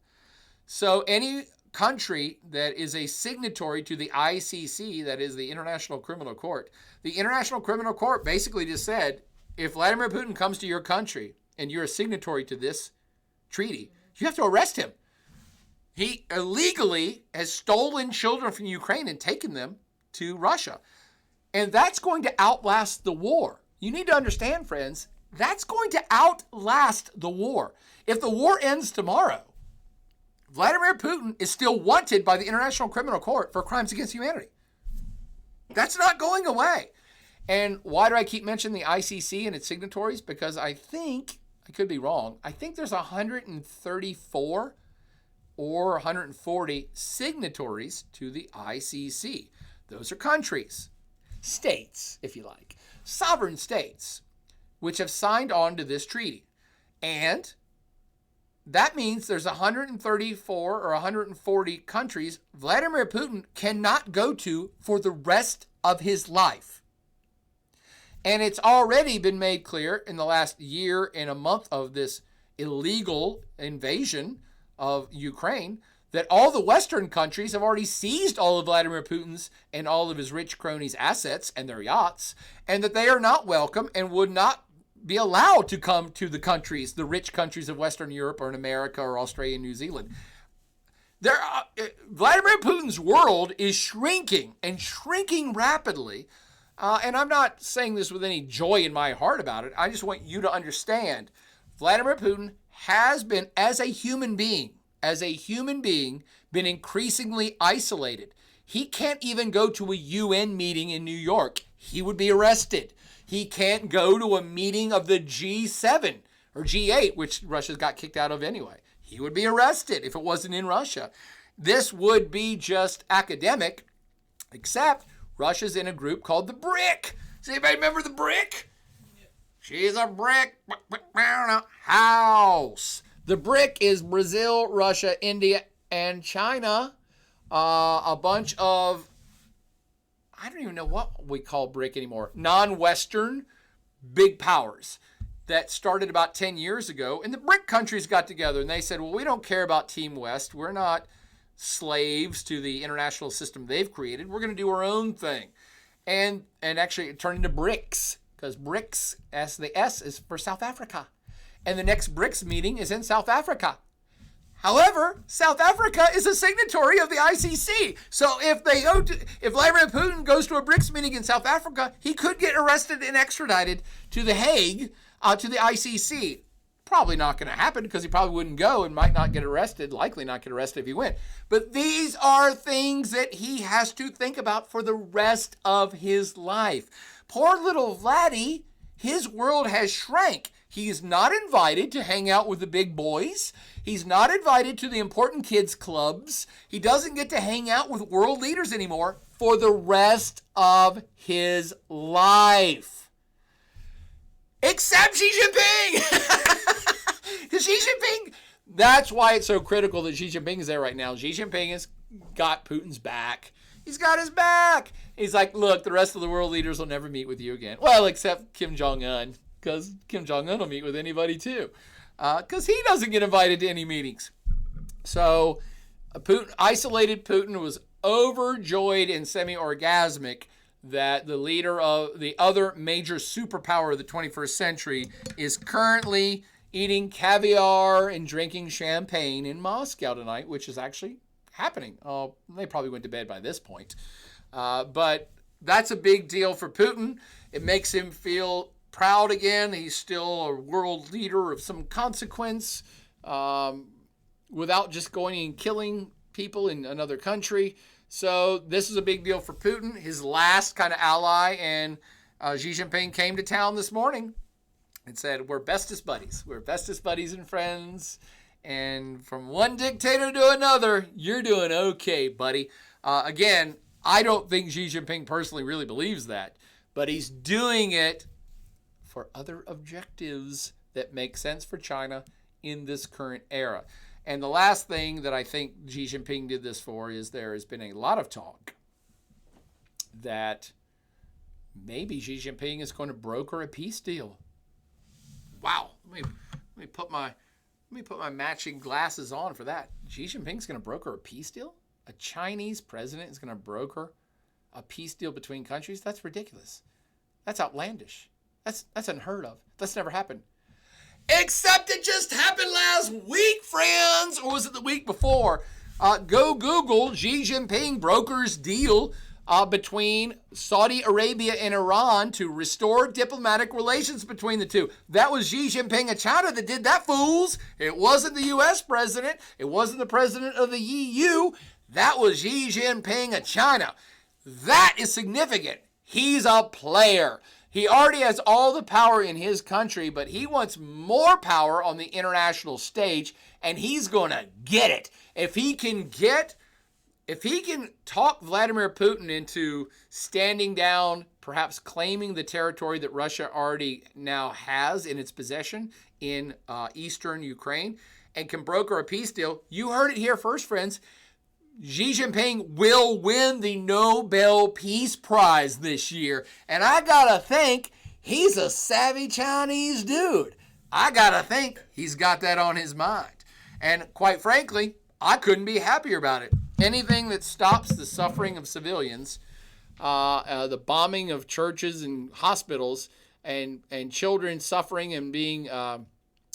So any country that is a signatory to the ICC, that is the International Criminal Court, the International Criminal Court basically just said, if Vladimir Putin comes to your country and you're a signatory to this treaty, you have to arrest him. He illegally has stolen children from Ukraine and taken them to Russia. And that's going to outlast the war. You need to understand, friends, that's going to outlast the war. If the war ends tomorrow, Vladimir Putin is still wanted by the International Criminal Court for crimes against humanity. That's not going away. And why do I keep mentioning the ICC and its signatories? Because I think, I could be wrong, I think there's 134 or 140 signatories to the ICC. Those are countries, states, if you like, sovereign states, which have signed on to this treaty. And that means there's 134 or 140 countries Vladimir Putin cannot go to for the rest of his life. And it's already been made clear in the last year and a month of this illegal invasion of Ukraine that all the Western countries have already seized all of Vladimir Putin's and all of his rich cronies' assets and their yachts, and that they are not welcome and would not be allowed to come to the countries, the rich countries of Western Europe or in America or Australia and New Zealand. Vladimir Putin's world is shrinking and shrinking rapidly. And I'm not saying this with any joy in my heart about it. I just want you to understand Vladimir Putin has been, as a human being, been increasingly isolated. He can't even go to a UN meeting in New York. He would be arrested. He can't go to a meeting of the G7 or G8, which Russia's got kicked out of anyway. He would be arrested if it wasn't in Russia. This would be just academic, except Russia's in a group called the BRIC. Does anybody remember the BRIC? She's a brick house. The BRIC is Brazil, Russia, India, and China. A bunch of, I don't even know what we call BRIC anymore, non-Western big powers that started about 10 years ago. And the BRIC countries got together and they said, well, we don't care about Team West. We're not slaves to the international system they've created. We're going to do our own thing. And actually it turned into BRICS, because BRICS, the S is for South Africa. And the next BRICS meeting is in South Africa. However, South Africa is a signatory of the ICC. So if Vladimir Putin goes to a BRICS meeting in South Africa, he could get arrested and extradited to The Hague, to the ICC. Probably not going to happen because he probably wouldn't go and might not get arrested, likely not get arrested if he went. But these are things that he has to think about for the rest of his life. Poor little Vladdy, his world has shrank. He is not invited to hang out with the big boys. He's not invited to the important kids clubs. He doesn't get to hang out with world leaders anymore for the rest of his life. Except Xi Jinping! Because Xi Jinping, that's why it's so critical that Xi Jinping is there right now. Xi Jinping has got Putin's back. He's got his back. He's like, look, the rest of the world leaders will never meet with you again. Well, except Kim Jong-un, because Kim Jong-un will meet with anybody too. Because he doesn't get invited to any meetings. So isolated Putin was overjoyed and semi-orgasmic that the leader of the other major superpower of the 21st century is currently eating caviar and drinking champagne in Moscow tonight, which is actually happening. Oh, they probably went to bed by this point. But that's a big deal for Putin. It makes him feel proud again. He's still a world leader of some consequence, without just going and killing people in another country. So this is a big deal for Putin, his last kind of ally. And Xi Jinping came to town this morning and said, we're bestest buddies. We're bestest buddies and friends. And from one dictator to another, you're doing okay, buddy. Again, I don't think Xi Jinping personally really believes that, but he's doing it for other objectives that make sense for China in this current era. And the last thing that I think Xi Jinping did this for is there has been a lot of talk that maybe Xi Jinping is going to broker a peace deal. Wow. Let me put my matching glasses on for that. Xi Jinping's going to broker a peace deal? A Chinese president is going to broker a peace deal between countries? That's ridiculous. That's outlandish. That's unheard of. That's never happened. Except it just happened last week, friends. Or was it the week before? Go Google Xi Jinping brokers deal between Saudi Arabia and Iran to restore diplomatic relations between the two. That was Xi Jinping of China that did that, fools. It wasn't the U.S. president. It wasn't the president of the EU. That was Xi Jinping of China. That is significant. He's a player. He already has all the power in his country, but he wants more power on the international stage, and he's going to get it. If he can talk Vladimir Putin into standing down, perhaps claiming the territory that Russia already now has in its possession in eastern Ukraine, and can broker a peace deal, you heard it here first, friends. Xi Jinping will win the Nobel Peace Prize this year. And I gotta think he's a savvy Chinese dude. I gotta think he's got that on his mind. And quite frankly, I couldn't be happier about it. Anything that stops the suffering of civilians, the bombing of churches and hospitals, and children suffering and being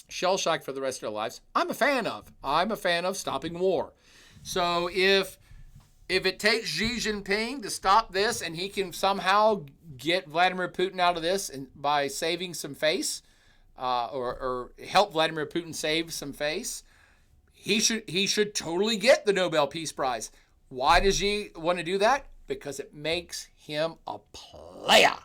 shell-shocked for the rest of their lives, I'm a fan of. I'm a fan of stopping war. So if it takes Xi Jinping to stop this and he can somehow get Vladimir Putin out of this and by saving some face, or help Vladimir Putin save some face, he should totally get the Nobel Peace Prize. Why does Xi want to do that? Because it makes him a player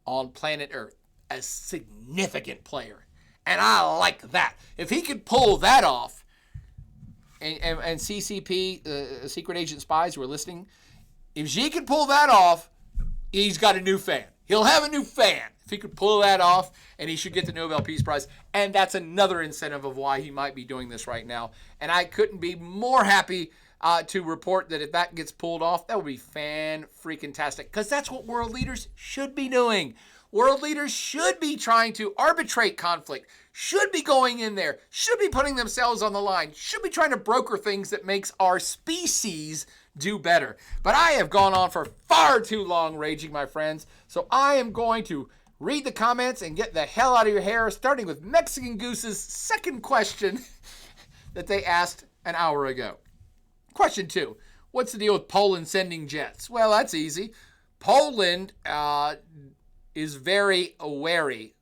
on planet Earth, a significant player. And I like that. If he could pull that off, and CCP, secret agent spies who are listening, if Xi could pull that off, he's got a new fan. He'll have a new fan if he could pull that off, and he should get the Nobel Peace Prize. And that's another incentive of why he might be doing this right now. And I couldn't be more happy to report that if that gets pulled off, that would be fan-freaking-tastic, because that's what world leaders should be doing. World leaders should be trying to arbitrate conflict, should be going in there, should be putting themselves on the line, should be trying to broker things that makes our species do better. But I have gone on for far too long raging, my friends, so I am going to read the comments and get the hell out of your hair, starting with Mexican Goose's second question that they asked an hour ago. Question 2, what's the deal with Poland sending jets? Well, that's easy. Poland is very wary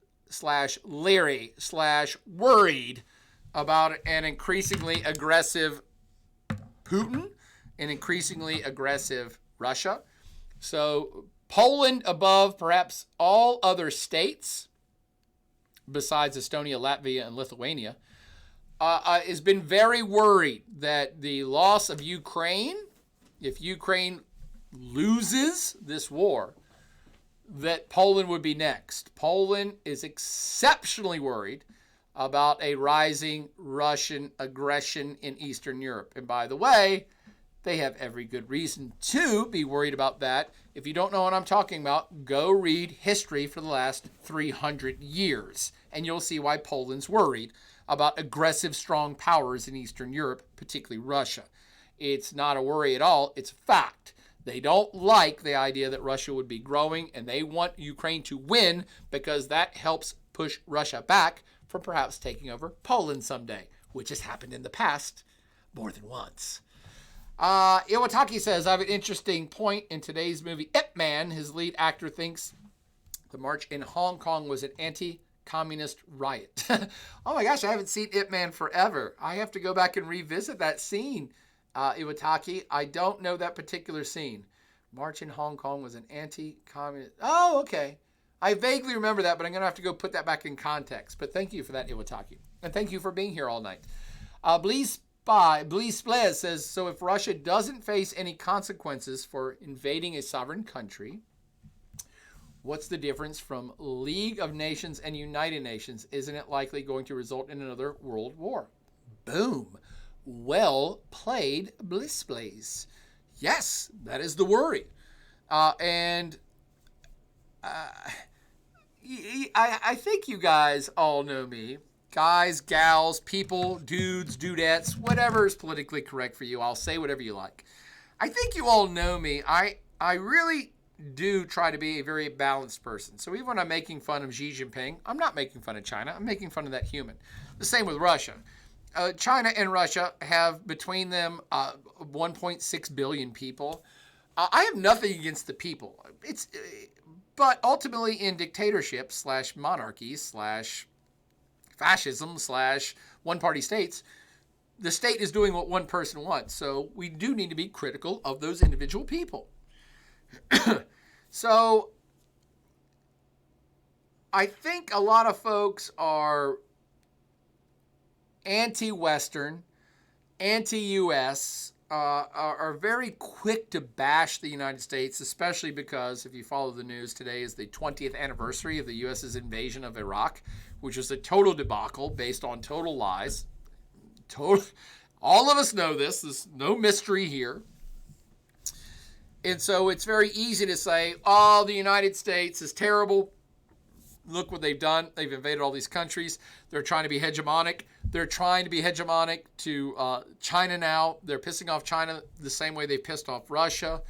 / leery / worried about an increasingly aggressive Putin, an increasingly aggressive Russia. So Poland, above perhaps all other states, besides Estonia, Latvia, and Lithuania, has been very worried that the loss of Ukraine, if Ukraine loses this war, that Poland would be next. Poland is exceptionally worried about a rising Russian aggression in Eastern Europe. And by the way, they have every good reason to be worried about that. If you don't know what I'm talking about, go read history for the last 300 years, and you'll see why Poland's worried about aggressive, strong powers in Eastern Europe, particularly Russia. It's not a worry at all. It's fact. They don't like the idea that Russia would be growing, and they want Ukraine to win because that helps push Russia back from perhaps taking over Poland someday, which has happened in the past more than once. Iwataki says, I have an interesting point in today's movie Ip Man. His lead actor thinks the march in Hong Kong was an anti-communist riot. Oh my gosh, I haven't seen Ip Man forever. I have to go back and revisit that scene. Iwataki, I don't know that particular scene. March in Hong Kong was an anti-communist. Oh, okay. I vaguely remember that, but I'm going to have to go put that back in context. But thank you for that, Iwataki. And thank you for being here all night. Blease Splez says, so if Russia doesn't face any consequences for invading a sovereign country, what's the difference from League of Nations and United Nations? Isn't it likely going to result in another world war? Boom. Well played, Bliss. Yes, that is the worry. I think you guys all know me. Guys, gals, people, dudes, dudettes, whatever is politically correct for you. I'll say whatever you like. I think you all know me. I really do try to be a very balanced person. So even when I'm making fun of Xi Jinping, I'm not making fun of China. I'm making fun of that human. The same with Russia. China and Russia have between them 1.6 billion people. I have nothing against the people. But ultimately in dictatorships / monarchies / fascism / one-party states, the state is doing what one person wants. So we do need to be critical of those individual people. So I think a lot of folks are anti-Western, anti-U.S., are very quick to bash the United States, especially because if you follow the news, today is the 20th anniversary of the U.S.'s invasion of Iraq, which was a total debacle based on total lies. All of us know this. There's no mystery here. And so it's very easy to say, oh, the United States is terrible. Look what they've done. They've invaded all these countries. They're trying to be hegemonic. They're trying to be hegemonic to China now. They're pissing off China the same way they pissed off Russia.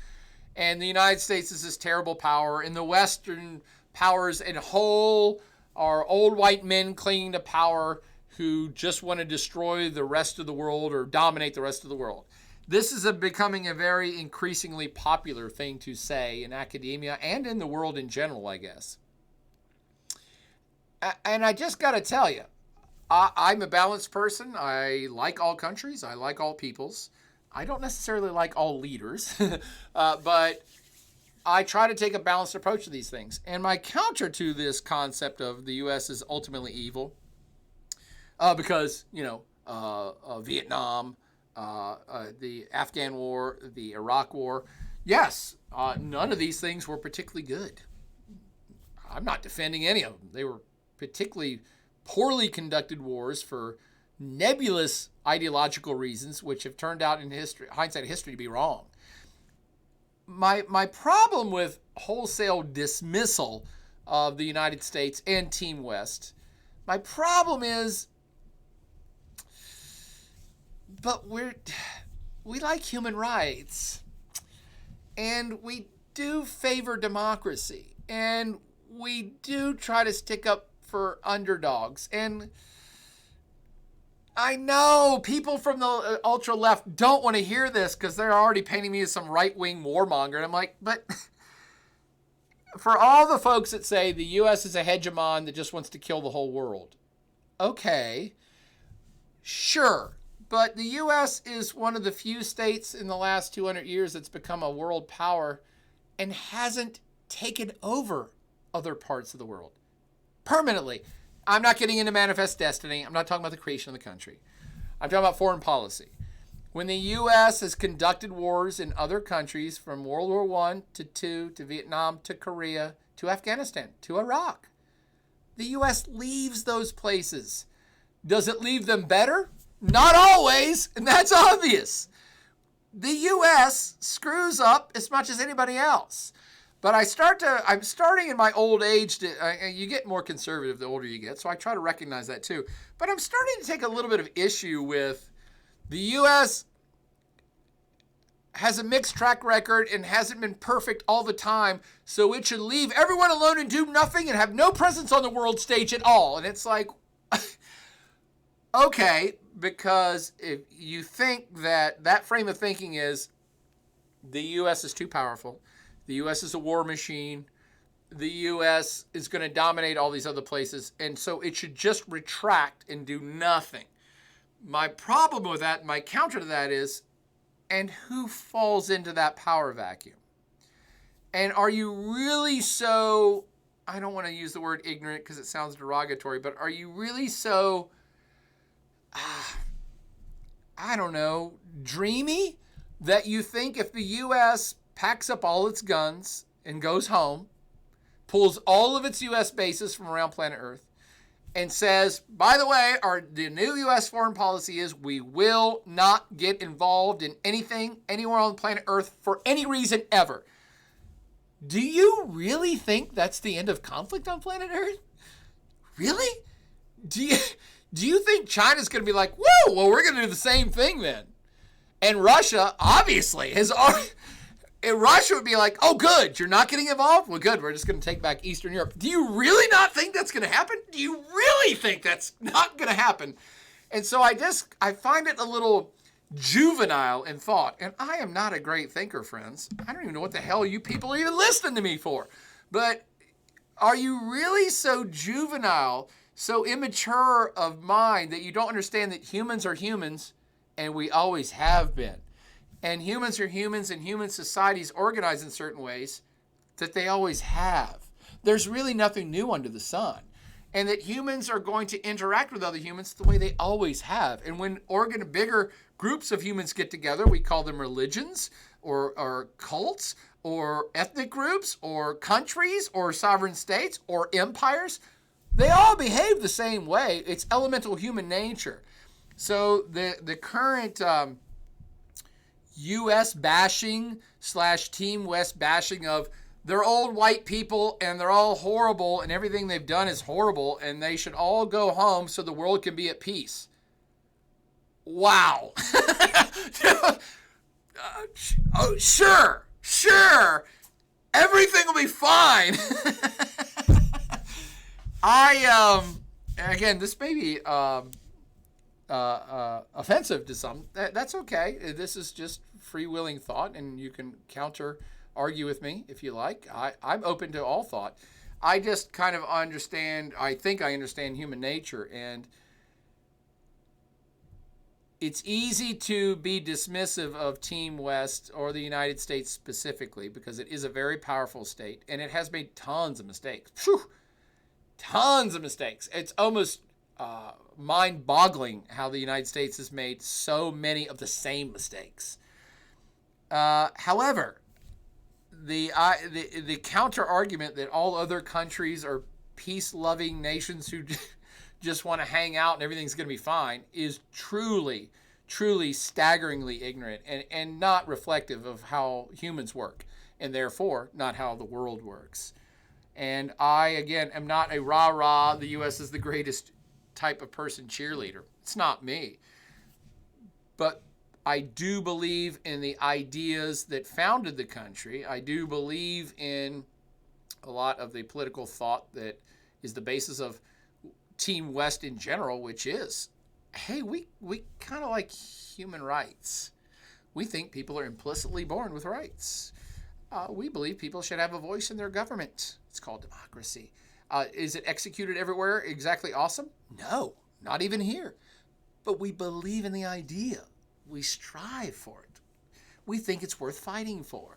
And the United States is this terrible power. And the Western powers in whole are old white men clinging to power who just want to destroy the rest of the world or dominate the rest of the world. This is becoming a very increasingly popular thing to say in academia and in the world in general, I guess. And I just got to tell you, I'm a balanced person. I like all countries. I like all peoples. I don't necessarily like all leaders, but I try to take a balanced approach to these things. And my counter to this concept of the U.S. is ultimately evil, because, Vietnam, the Afghan War, the Iraq War, yes, none of these things were particularly good. I'm not defending any of them. They were particularly poorly conducted wars for nebulous ideological reasons, which have turned out in hindsight history to be wrong. My problem with wholesale dismissal of the United States and Team West, my problem is, but we like human rights, and we do favor democracy, and we do try to stick up for underdogs. And I know people from the ultra left don't want to hear this because they're already painting me as some right-wing warmonger. And I'm like, but for all the folks that say the U.S. is a hegemon that just wants to kill the whole world, okay, sure. But the U.S. is one of the few states in the last 200 years that's become a world power and hasn't taken over other parts of the world permanently. I'm not getting into manifest destiny. I'm not talking about the creation of the country. I'm talking about foreign policy. When the U.S. has conducted wars in other countries, from World War I to II to Vietnam to Korea to Afghanistan to Iraq, the U.S. leaves those places. Does it leave them better? Not always, and that's obvious. The U.S. screws up as much as anybody else. But I'm starting in my old age you get more conservative the older you get, so I try to recognize that too. But I'm starting to take a little bit of issue with the U.S. has a mixed track record and hasn't been perfect all the time, so it should leave everyone alone and do nothing and have no presence on the world stage at all. And it's like, okay, because if you think that frame of thinking is the U.S. is too powerful, the U.S. is a war machine, the U.S. is going to dominate all these other places, and so it should just retract and do nothing. My problem with that, my counter to that is, and who falls into that power vacuum? And are you really so, I don't want to use the word ignorant because it sounds derogatory, but are you really so, I don't know, dreamy that you think if the U.S. packs up all its guns and goes home, pulls all of its U.S. bases from around planet Earth, and says, by the way, the new U.S. foreign policy is we will not get involved in anything anywhere on planet Earth for any reason ever. Do you really think that's the end of conflict on planet Earth? Really? Do you think China's going to be like, whoa, well, we're going to do the same thing then? And Russia, obviously, has already... And Russia would be like, oh, good, you're not getting involved? Well, good, we're just going to take back Eastern Europe. Do you really not think that's going to happen? Do you really think that's not going to happen? And so I find it a little juvenile in thought. And I am not a great thinker, friends. I don't even know what the hell you people are even listening to me for. But are you really so juvenile, so immature of mind that you don't understand that humans are humans and we always have been? And humans are humans, and human societies organize in certain ways that they always have. There's really nothing new under the sun. And that humans are going to interact with other humans the way they always have. And when bigger groups of humans get together, we call them religions or cults or ethnic groups or countries or sovereign states or empires. They all behave the same way. It's elemental human nature. So the current... U.S. bashing / Team West bashing of they're old white people and they're all horrible and everything they've done is horrible and they should all go home so the world can be at peace. Wow. Oh, sure. Everything will be fine. Again, this may be offensive to some. That's okay. This is just free-willing thought, and you can counter argue with me if you like. I'm open to all thought. I just kind of understand, I think I understand human nature, and it's easy to be dismissive of Team West or the United States specifically because it is a very powerful state, and it has made tons of mistakes. Phew, tons of mistakes. It's almost mind-boggling how the United States has made so many of the same mistakes. However, the counter argument that all other countries are peace-loving nations who just want to hang out and everything's going to be fine is truly, truly staggeringly ignorant and not reflective of how humans work, and therefore not how the world works. And I, again, am not a rah-rah, the U.S. is the greatest type of person cheerleader. It's not me. But I do believe in the ideas that founded the country. I do believe in a lot of the political thought that is the basis of Team West in general, which is, hey, we kind of like human rights. We think people are implicitly born with rights. We believe people should have a voice in their government. It's called democracy. Is it executed everywhere exactly awesome? No, not even here. But we believe in the idea. We strive for it. We think it's worth fighting for.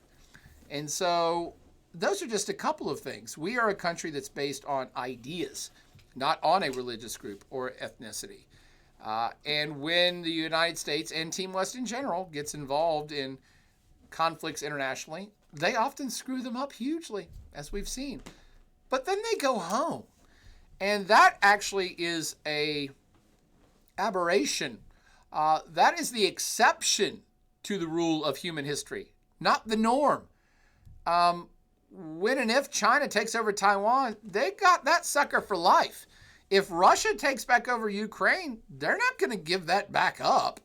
And so those are just a couple of things. We are a country that's based on ideas, not on a religious group or ethnicity. And when the United States and Team West in general gets involved in conflicts internationally, they often screw them up hugely, as we've seen. But then they go home. And that actually is a aberration. That is the exception to the rule of human history, not the norm. When and if China takes over Taiwan, they got that sucker for life. If Russia takes back over Ukraine, they're not going to give that back up.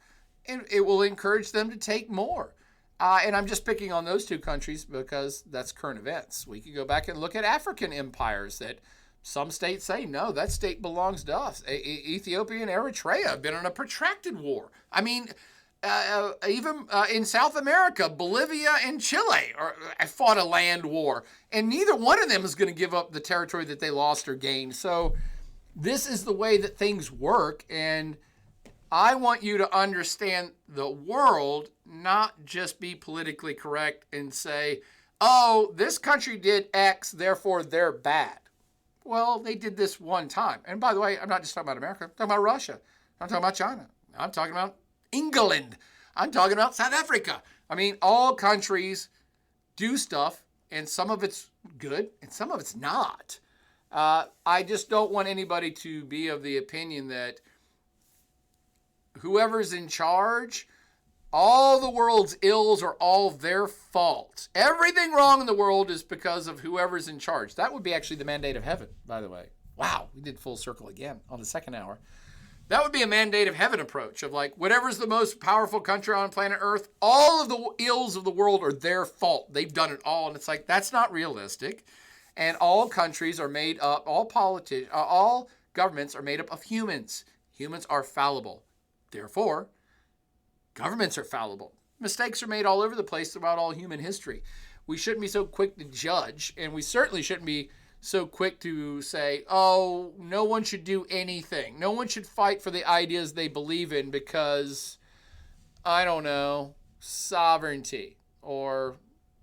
And it will encourage them to take more. And I'm just picking on those two countries because that's current events. We could go back and look at African empires that some states say, no, that state belongs to us. Ethiopia and Eritrea have been in a protracted war. I mean, even in South America, Bolivia and Chile fought a land war. And neither one of them is going to give up the territory that they lost or gained. So this is the way that things work. And I want you to understand the world, not just be politically correct and say, oh, this country did X, therefore they're bad. Well, they did this one time. And by the way, I'm not just talking about America. I'm talking about Russia. I'm talking about China. I'm talking about England. I'm talking about South Africa. I mean, all countries do stuff, and some of it's good, and some of it's not. I just don't want anybody to be of the opinion that whoever's in charge, all the world's ills are all their fault. Everything wrong in the world is because of whoever's in charge. That would be actually the mandate of heaven, by the way. Wow, we did full circle again on the second hour. That would be a mandate of heaven approach of like, whatever's the most powerful country on planet Earth, all of the ills of the world are their fault. They've done it all. And it's like, that's not realistic. And all countries are made up, all governments are made up of humans. Humans are fallible. Therefore, governments are fallible. Mistakes are made all over the place throughout all human history. We shouldn't be so quick to judge, and we certainly shouldn't be so quick to say, oh, no one should do anything. No one should fight for the ideas they believe in because, I don't know, sovereignty, or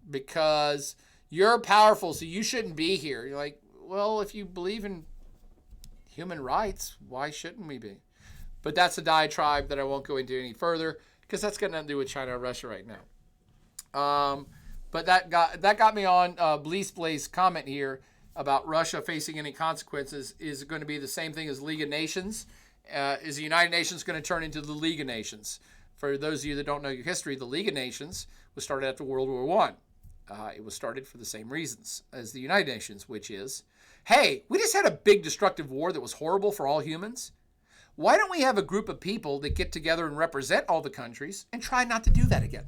because you're powerful, so you shouldn't be here. You're like, well, if you believe in human rights, why shouldn't we be? But that's a diatribe that I won't go into any further because that's got nothing to do with China or Russia right now. But that got me on Blease Blaze comment here about Russia facing any consequences. Is going to be the same thing as League of Nations. Is the United Nations going to turn into the League of Nations? For those of you that don't know your history, the League of Nations was started after World War I. It was started for the same reasons as the United Nations, which is, hey, we just had a big destructive war that was horrible for all humans. Why don't we have a group of people that get together and represent all the countries and try not to do that again?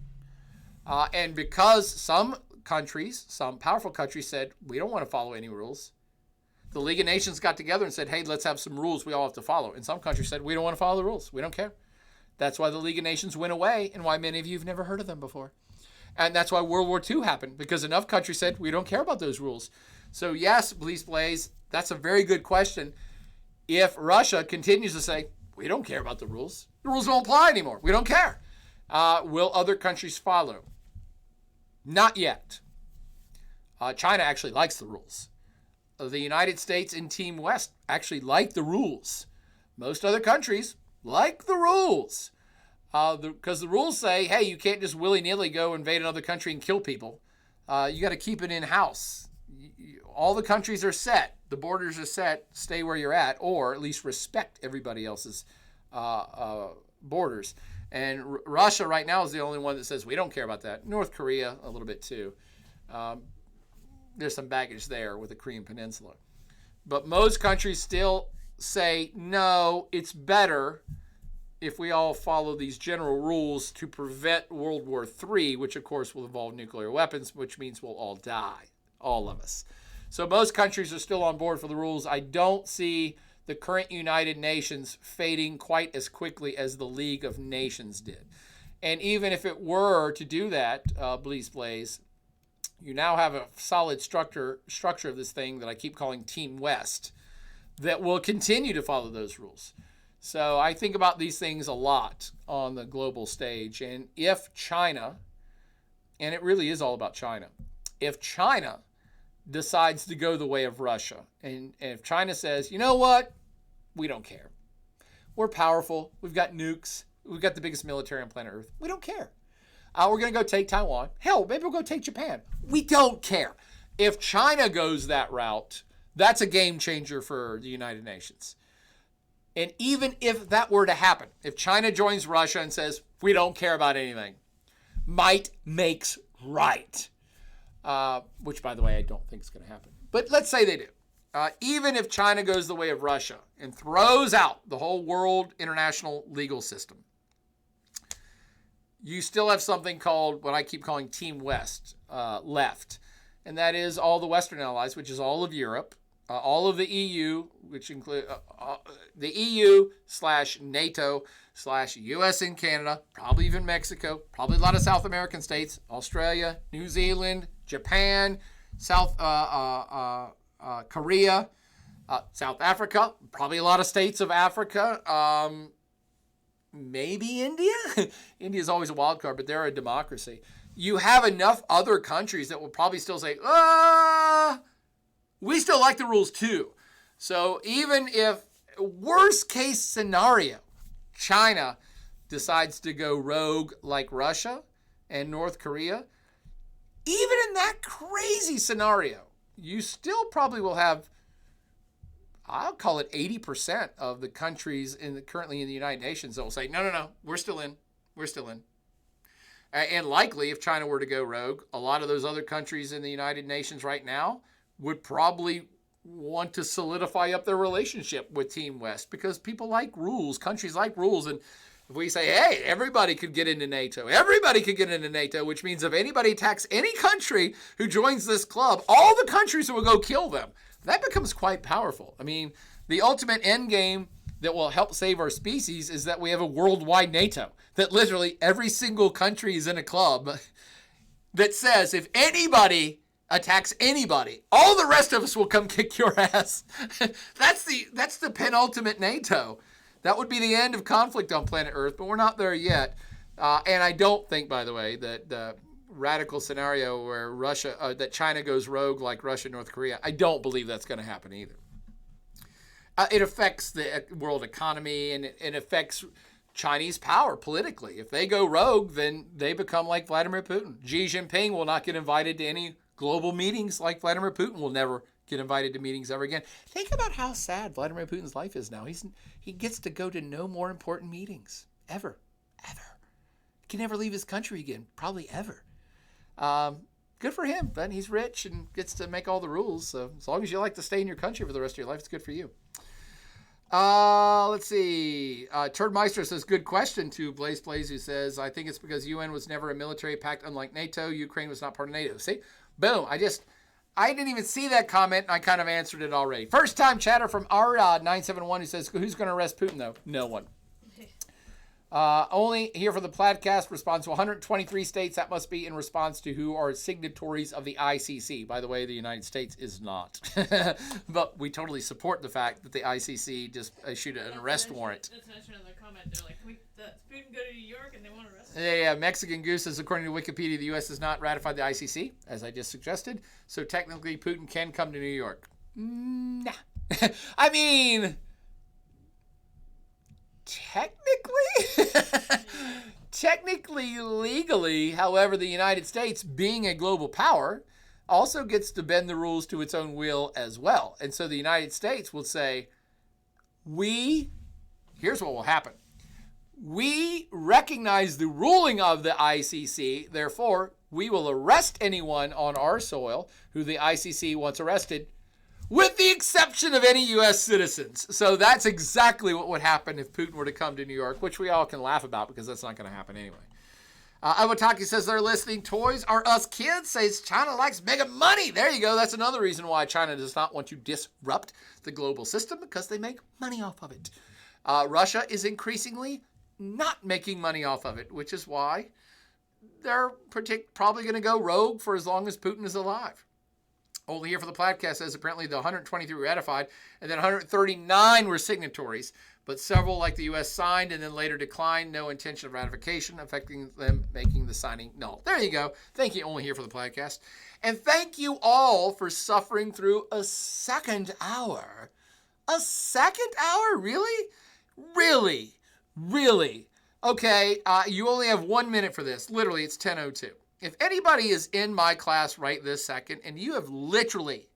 And because some countries, some powerful countries said, we don't want to follow any rules, The League of Nations got together and said, hey, let's have some rules we all have to follow. And some countries said, we don't want to follow the rules. We don't care. That's why the League of Nations went away and why many of you have never heard of them before. And that's why World War II happened, because enough countries said, we don't care about those rules. So yes, Please Blaze, that's a very good question. If Russia continues to say, we don't care about the rules don't apply anymore, we don't care, will other countries follow? Not yet. China actually likes the rules. The United States and Team West actually like the rules. Most other countries like the rules. Because the rules say, hey, you can't just willy-nilly go invade another country and kill people. You got to keep it in-house. All the countries are set. The borders are set. Stay where you're at, or at least respect everybody else's borders. And Russia right now is the only one that says, we don't care about that. North Korea, a little bit too. There's some baggage there with the Korean Peninsula. But most countries still say, no, it's better if we all follow these general rules to prevent World War III, which of course will involve nuclear weapons, which means we'll all die, all of us. So most countries are still on board for the rules. I don't see the current United Nations fading quite as quickly as the League of Nations did. And even if it were to do that, Blaze, you now have a solid structure of this thing that I keep calling Team West that will continue to follow those rules. So I think about these things a lot on the global stage. And if China, and it really is all about China, if China decides to go the way of Russia, and if China says, you know what, we don't care. We're powerful. We've got nukes. We've got the biggest military on planet Earth. We don't care. We're going to go take Taiwan. Hell, maybe we'll go take Japan. We don't care. If China goes that route, that's a game changer for the United Nations. And even if that were to happen, if China joins Russia and says, we don't care about anything, might makes right. Which, by the way, I don't think is going to happen. But let's say they do. Even if China goes the way of Russia and throws out the whole world international legal system, you still have something called what I keep calling Team West left. And that is all the Western allies, which is all of Europe, all of the EU, which include the EU/NATO/US and Canada, probably even Mexico, probably a lot of South American states, Australia, New Zealand, Japan, South Korea, South Africa, probably a lot of states of Africa, maybe India. India is always a wild card, but they're a democracy. You have enough other countries that will probably still say, we still like the rules too. So even if, worst case scenario, China decides to go rogue like Russia and North Korea, even in that crazy scenario, you still probably will have, I'll call it 80% of the countries currently in the United Nations that will say, no, we're still in. We're still in. And likely, if China were to go rogue, a lot of those other countries in the United Nations right now would probably want to solidify up their relationship with Team West, because people like rules, countries like rules. And if we say, hey, everybody could get into NATO, which means if anybody attacks any country who joins this club, all the countries will go kill them. That becomes quite powerful. I mean, the ultimate end game that will help save our species is that we have a worldwide NATO, that literally every single country is in a club that says if anybody attacks anybody, all the rest of us will come kick your ass. That's the penultimate NATO. That would be the end of conflict on planet Earth, but we're not there yet. And I don't think, by the way, that the radical scenario where that China goes rogue like Russia and North Korea, I don't believe that's going to happen either. It affects the world economy, and it affects Chinese power politically. If they go rogue, then they become like Vladimir Putin. Xi Jinping will not get invited to any global meetings like Vladimir Putin will never get invited to meetings ever again. Think about how sad Vladimir Putin's life is now. He gets to go to no more important meetings ever. He can never leave his country again, probably ever. Good for him, but he's rich and gets to make all the rules. So as long as you like to stay in your country for the rest of your life, it's good for you. Let's see. Turdmeister says, good question to Blaze Plays, who says, I think it's because UN was never a military pact unlike NATO. Ukraine was not part of NATO. See? Boom. I didn't even see that comment, and I kind of answered it already. First time chatter from R971 who says, who's going to arrest Putin, though? No one. Only here for the podcast responds to 123 states. That must be in response to who are signatories of the ICC. By the way, the United States is not. But we totally support the fact that the ICC just issued an arrest warrant. That's mentioned in the comment. They're like, does Putin go to New York and they want to arrest him? Yeah. Mexican Goose says, according to Wikipedia, the U.S. has not ratified the ICC, as I just suggested. So technically, Putin can come to New York. Nah. I mean... Technically, legally, however, the United States, being a global power, also gets to bend the rules to its own will as well. And so the United States will say, here's what will happen. We recognize the ruling of the ICC, therefore, we will arrest anyone on our soil who the ICC wants arrested, with the exception of any U.S. citizens. So that's exactly what would happen if Putin were to come to New York, which we all can laugh about because that's not going to happen anyway. Iwataki says they're listening. Toys R Us Kids says China likes mega money. There you go. That's another reason why China does not want to disrupt the global system, because they make money off of it. Russia is increasingly not making money off of it, which is why they're probably going to go rogue for as long as Putin is alive. Only here for the podcast says apparently the 123 were ratified, and then 139 were signatories, but several, like the U.S., signed and then later declined. No intention of ratification, affecting them making the signing null. There you go. Thank you, Only here for the podcast. And thank you all for suffering through a second hour. A second hour? Really? Really? Really? Okay, you only have 1 minute for this. Literally, it's 10:02. If anybody is in my class right this second and you have literally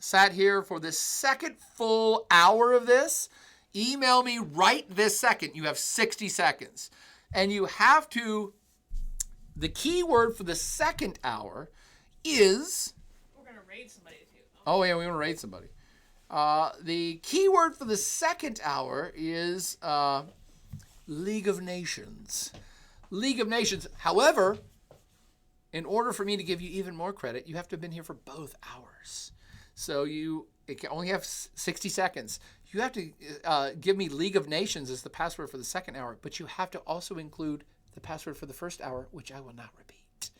sat here for the second full hour of this, email me right this second. You have 60 seconds. And you have to, the key word for the second hour is... We're going to raid somebody too. Oh, yeah, we want to raid somebody. The key word for the second hour is League of Nations. League of Nations. However, in order for me to give you even more credit, you have to have been here for both hours. So it can only have 60 seconds. You have to give me League of Nations as the password for the second hour, but you have to also include the password for the first hour, which I will not repeat.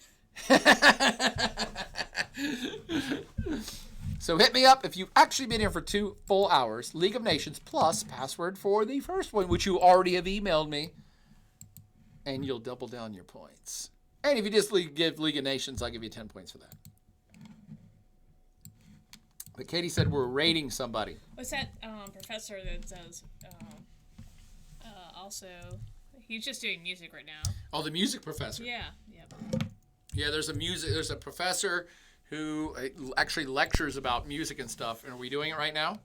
So hit me up if you've actually been here for 2 full hours. League of Nations plus password for the first one, which you already have emailed me. And you'll double down your points. And if you just give League of Nations, I'll give you 10 points for that. But Katie said we're rating somebody. What's that professor that does also... He's just doing music right now. Oh, the music professor. Yeah. Yep. Yeah, there's a professor who actually lectures about music and stuff. And are we doing it right now?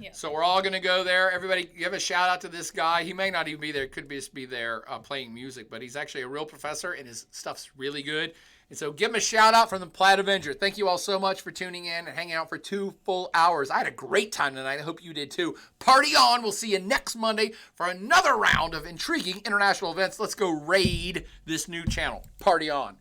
Yeah. So we're all going to go there. Everybody give a shout out to this guy. He may not even be there. Could just be there playing music, but he's actually a real professor and his stuff's really good. And so give him a shout out from the Plaid Avenger. Thank you all so much for tuning in and hanging out for 2 full hours. I had a great time tonight. I hope you did too. Party on. We'll see you next Monday for another round of intriguing international events. Let's go raid this new channel. Party on.